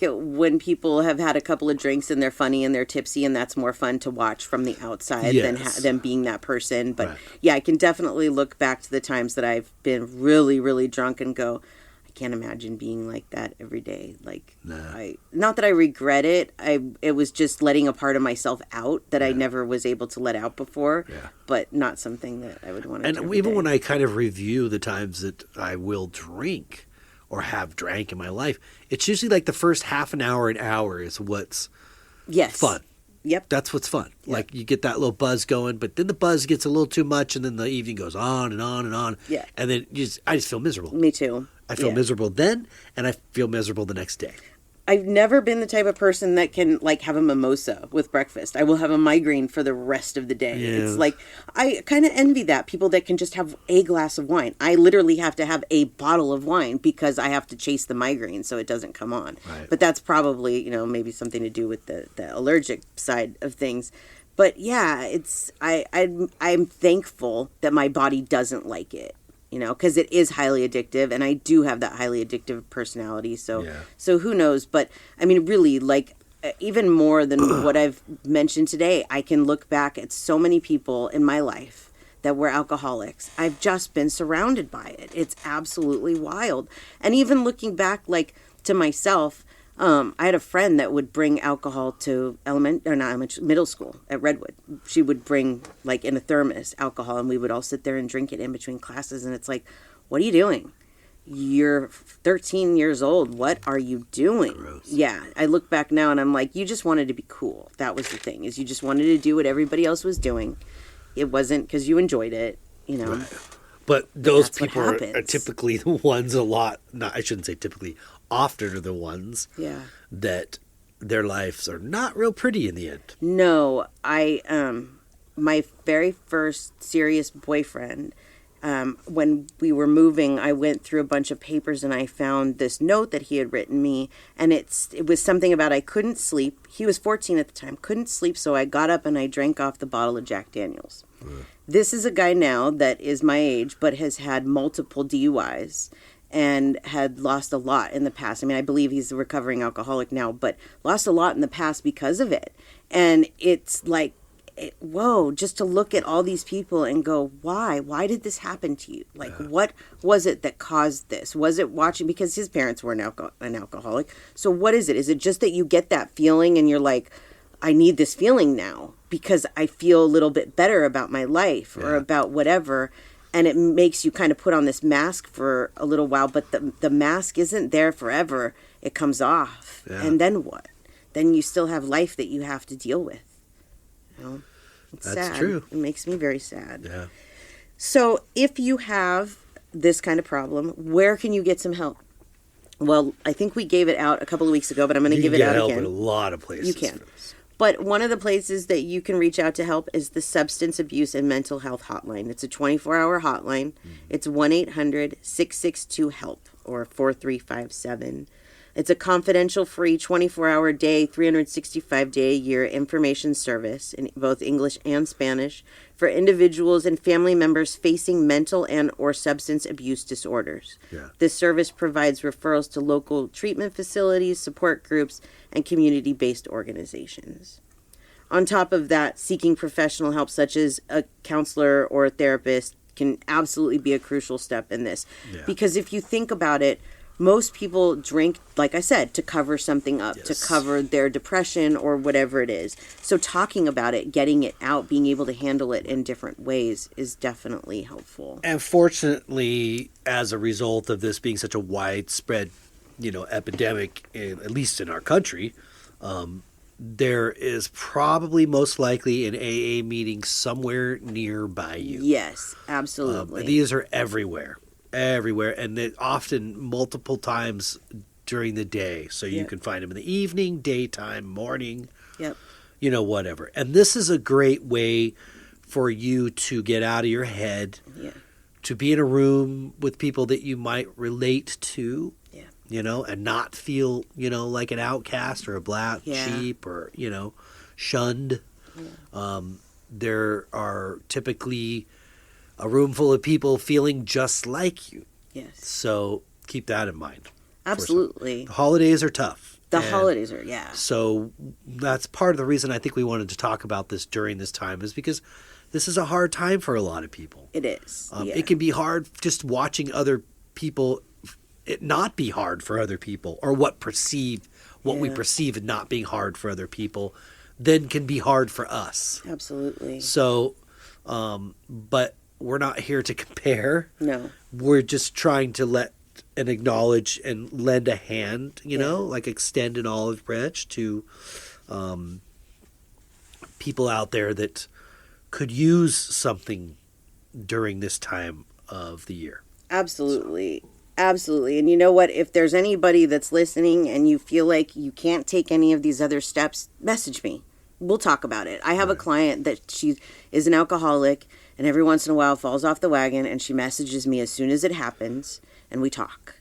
it when people have had a couple of drinks and they're funny and they're tipsy, and that's more fun to watch from the outside than being that person. But I can definitely look back to the times that I've been really, really drunk and go, I can't imagine being like that every day. Like, not that I regret it. It was just letting a part of myself out that I never was able to let out before, but not something that I would want to do.
And even when I kind of review the times that I will drink or have drank in my life, it's usually like the first half an hour is what's fun.
Yep.
That's what's fun. Yep. Like you get that little buzz going, but then the buzz gets a little too much, and then the evening goes on and on and on.
Yeah.
And then I just feel miserable.
Me too.
I feel miserable then, and I feel miserable the next day.
I've never been the type of person that can like have a mimosa with breakfast. I will have a migraine for the rest of the day. Yeah. It's like, I kind of envy that. People that can just have a glass of wine. I literally have to have a bottle of wine because I have to chase the migraine so it doesn't come on.
Right.
But that's probably, maybe something to do with the allergic side of things. But yeah, I'm thankful that my body doesn't like it. Because it is highly addictive, and I do have that highly addictive personality. So who knows? But I mean, really, like even more than what I've mentioned today, I can look back at so many people in my life that were alcoholics. I've just been surrounded by it. It's absolutely wild. And even looking back, like to myself, I had a friend that would bring alcohol to middle school at Redwood. She would bring, like, in a thermos, alcohol, and we would all sit there and drink it in between classes. And it's like, what are you doing? You're 13 years old. What are you doing?
Gross.
Yeah. I look back now and I'm like, you just wanted to be cool. That was the thing, is you just wanted to do what everybody else was doing. It wasn't because you enjoyed it, Right.
But those people are typically the ones I shouldn't say typically, often are the ones that their lives are not real pretty in the end.
No, my very first serious boyfriend, when we were moving, I went through a bunch of papers and I found this note that he had written me, and it was something about I couldn't sleep. He was 14 at the time, couldn't sleep, so I got up and I drank off the bottle of Jack Daniels. This is a guy now that is my age, but has had multiple DUIs and had lost a lot in the past. I mean, I believe he's a recovering alcoholic now, but lost a lot in the past because of it. And it's like, whoa, just to look at all these people and go, why? Why did this happen to you? Like, what was it that caused this? Was it watching? Because his parents were an alcoholic. So what is it? Is it just that you get that feeling and you're like, I need this feeling now because I feel a little bit better about my life or about whatever. And it makes you kind of put on this mask for a little while, but the mask isn't there forever. It comes off. Yeah. And then what? Then you still have life that you have to deal with. You know? It's
That's
sad.
true.
It makes me very sad.
Yeah.
So if you have this kind of problem, where can you get some help? Well, I think we gave it out a couple of weeks ago, but I'm going to give it out again.
You can get help in a lot of places.
You can. But one of the places that you can reach out to help is the Substance Abuse and Mental Health Hotline. It's a 24-hour hotline. It's 1-800-662-HELP or 4357. It's a confidential, free, 24-hour day, 365-day-a-year information service in both English and Spanish for individuals and family members facing mental and or substance abuse disorders.
Yeah.
This service provides referrals to local treatment facilities, support groups, and community-based organizations. On top of that, seeking professional help such as a counselor or a therapist can absolutely be a crucial step in this. Yeah. Because if you think about it, most people drink, like I said, to cover something up, to cover their depression or whatever it is. So talking about it, getting it out, being able to handle it in different ways is definitely helpful.
And fortunately, as a result of this being such a widespread, epidemic, at least in our country, there is probably most likely an AA meeting somewhere nearby you.
Yes, absolutely.
These are everywhere, and they often multiple times during the day. So you can find them in the evening, daytime, morning, whatever. And this is a great way for you to get out of your head, to be in a room with people that you might relate to, and not feel, like an outcast or a black sheep or, shunned. Yeah. There are typically a room full of people feeling just like you. Yes. So keep that in mind.
Absolutely.
The holidays are tough.
The holidays are,
So that's part of the reason I think we wanted to talk about this during this time is because this is a hard time for a lot of people.
It is.
It can be hard just watching other people, it not be hard for other people, or what we perceive not being hard for other people, then can be hard for us.
Absolutely.
So, but we're not here to compare.
No.
We're just trying to let and acknowledge and lend a hand, like extend an olive branch to people out there that could use something during this time of the year.
Absolutely. Absolutely. And you know what? If there's anybody that's listening and you feel like you can't take any of these other steps, message me. We'll talk about it. I have a client that she is an alcoholic and every once in a while falls off the wagon, and she messages me as soon as it happens and we talk.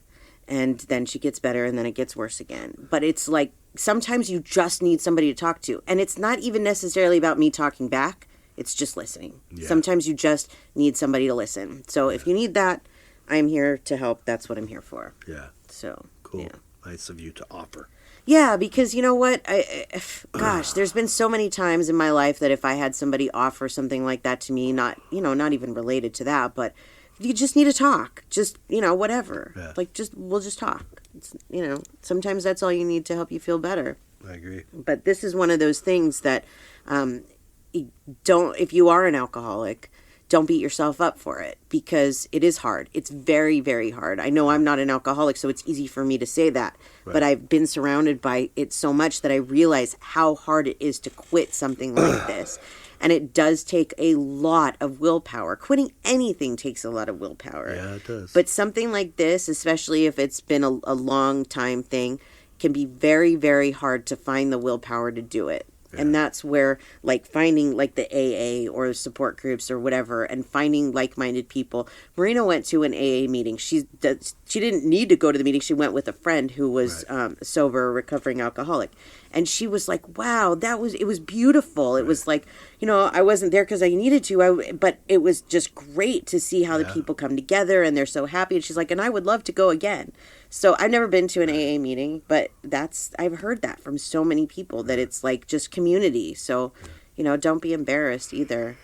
And then she gets better and then it gets worse again. But it's like sometimes you just need somebody to talk to. And it's not even necessarily about me talking back. It's just listening. Yeah. Sometimes you just need somebody to listen. So if you need that, I'm here to help. That's what I'm here for.
Yeah.
So
cool.
Yeah.
Nice of you to offer.
Yeah, because you know what? Gosh, there's been so many times in my life that if I had somebody offer something like that to me, not even related to that, but you just need to talk. Just, whatever. Yeah. Like, we'll just talk. It's, sometimes that's all you need to help you feel better.
I agree.
But this is one of those things that if you are an alcoholic, don't beat yourself up for it, because it is hard. It's very, very hard. I know I'm not an alcoholic, so it's easy for me to say that. Right. But I've been surrounded by it so much that I realize how hard it is to quit something like this. And it does take a lot of willpower. Quitting anything takes a lot of willpower.
Yeah, it does.
But something like this, especially if it's been a long time thing, can be very, very hard to find the willpower to do it.
Yeah.
And that's where, like, finding, like, the AA or support groups or whatever, and finding like-minded people. Marina went to an AA meeting. She didn't need to go to the meeting. She went with a friend who was sober, recovering alcoholic. And she was like, wow, it was beautiful. It was like, you know, I wasn't there because I needed to, but it was just great to see how the people come together and they're so happy. And she's like, and I would love to go again. So I've never been to an AA meeting, but I've heard that from so many people that it's like just community. So, you know, don't be embarrassed either.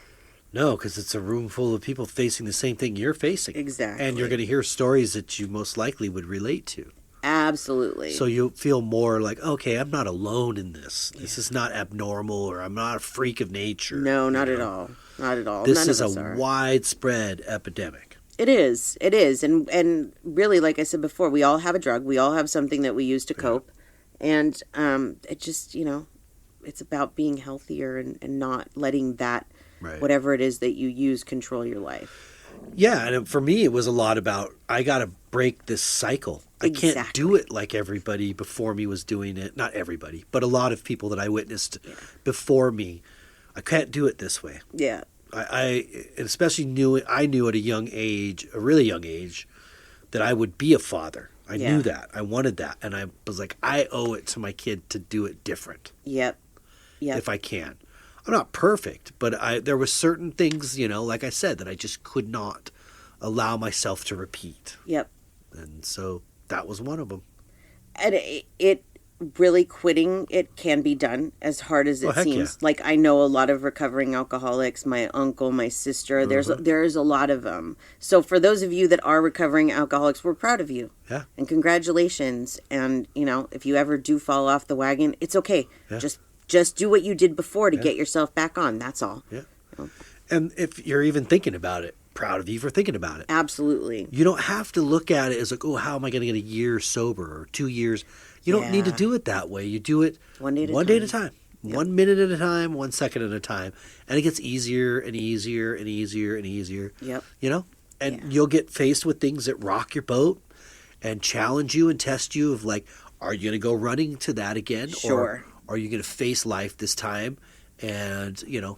No, because it's a room full of people facing the same thing you're facing.
Exactly.
And you're going to hear stories that you most likely would relate to.
Absolutely.
So you feel more like, okay, I'm not alone in this. This is not abnormal, or I'm not a freak of nature.
No, not at all. Not at all.
This
None
is
of us
a
are.
widespread epidemic.
It is. And really, like I said before, we all have a drug. We all have something that we use to cope. And it just, you know, it's about being healthier and not letting that, whatever it is that you use, control your life.
Yeah, and for me, it was a lot about, I got to break this cycle. I can't do it like everybody before me was doing it. Not everybody, but a lot of people that I witnessed before me. I can't do it this way.
Yeah.
I especially knew at a young age, a really young age, that I would be a father. I knew that. I wanted that. And I was like, I owe it to my kid to do it different.
Yep.
If I can. I'm not perfect, but there were certain things, you know, like I said, that I just could not allow myself to repeat.
Yep.
And so that was one of them.
And it really, quitting it can be done, as hard as it seems.
Yeah.
Like, I know a lot of recovering alcoholics, my uncle, my sister, there's a lot of them. So for those of you that are recovering alcoholics, we're proud of you.
Yeah.
And congratulations. And, you know, if you ever do fall off the wagon, it's okay.
Yeah.
Just do what you did before to get yourself back on. That's all.
Yeah.
You know?
And if you're even thinking about it, proud of you for thinking about it.
Absolutely.
You don't have to look at it as like, oh, how am I going to get a year sober or 2 years? You don't need to do it that way. You do it one day at a time. Yep. 1 minute at a time, 1 second at a time. And it gets easier and easier and easier and easier.
Yep.
You know? And you'll get faced with things that rock your boat and challenge you and test you of like, are you going to go running to that again?
Sure.
Or are you going to face life this time and, you know,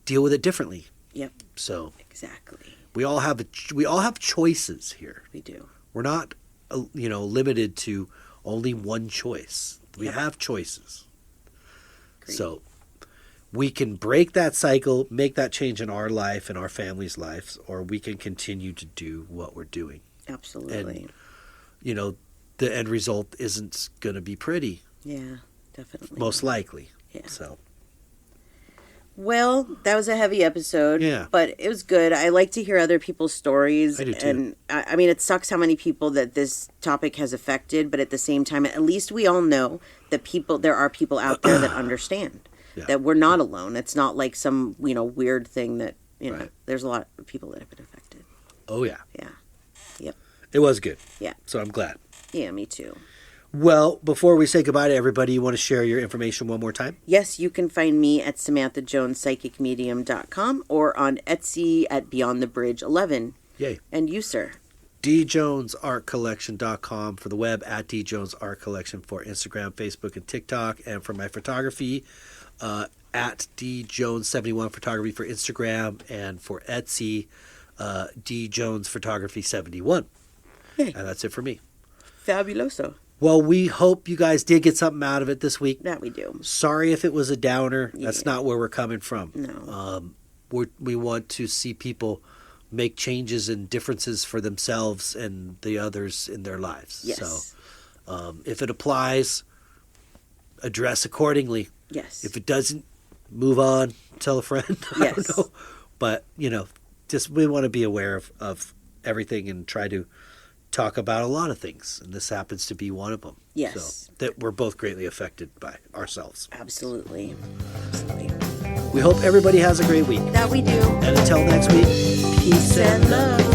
deal with it differently?
Yep.
So
exactly.
We all have choices here.
We do.
We're not, you know, limited to only one choice. We have choices. Great. So we can break that cycle, make that change in our life and our family's lives, or we can continue to do what we're doing.
Absolutely.
And, you know, the end result isn't going to be pretty.
Yeah, definitely.
Most likely.
Yeah.
So.
Well, that was a heavy episode.
Yeah.
But it was good. I like to hear other people's stories.
I do too.
And I mean, it sucks how many people that this topic has affected, but at the same time, at least we all know that there are people out there that understand that we're not alone. It's not like some, you know, weird thing that, you know, there's a lot of people that have been affected.
Oh, yeah.
Yeah. Yep.
It was good.
Yeah.
So I'm glad.
Yeah, me too.
Well, before we say goodbye to everybody, you want to share your information one more time?
Yes, you can find me at SamanthaJonesPsychicMedium.com or on Etsy at Beyond the Bridge 11.
Yay.
And you, sir?
DJonesArtCollection.com for the web, at DJonesArtCollection for Instagram, Facebook, and TikTok. And for my photography, at DJones71 Photography for Instagram, and for Etsy, DJonesPhotography71.
Hey.
And that's it for me.
Fabuloso.
Well, we hope you guys did get something out of it this week.
That we do.
Sorry if it was a downer.
Yeah.
That's not where we're coming from.
No.
We want to see people make changes and differences for themselves and the others in their lives.
Yes.
So if it applies, address accordingly.
Yes.
If it doesn't, move on, tell a friend. I
Yes.
don't know. But, you know, just we want to be aware of everything and try to talk about a lot of things, and this happens to be one of them.
Yes.
So that we're both greatly affected by ourselves.
Absolutely. Absolutely.
We hope everybody has a great week.
That we do.
And until next week, peace and love.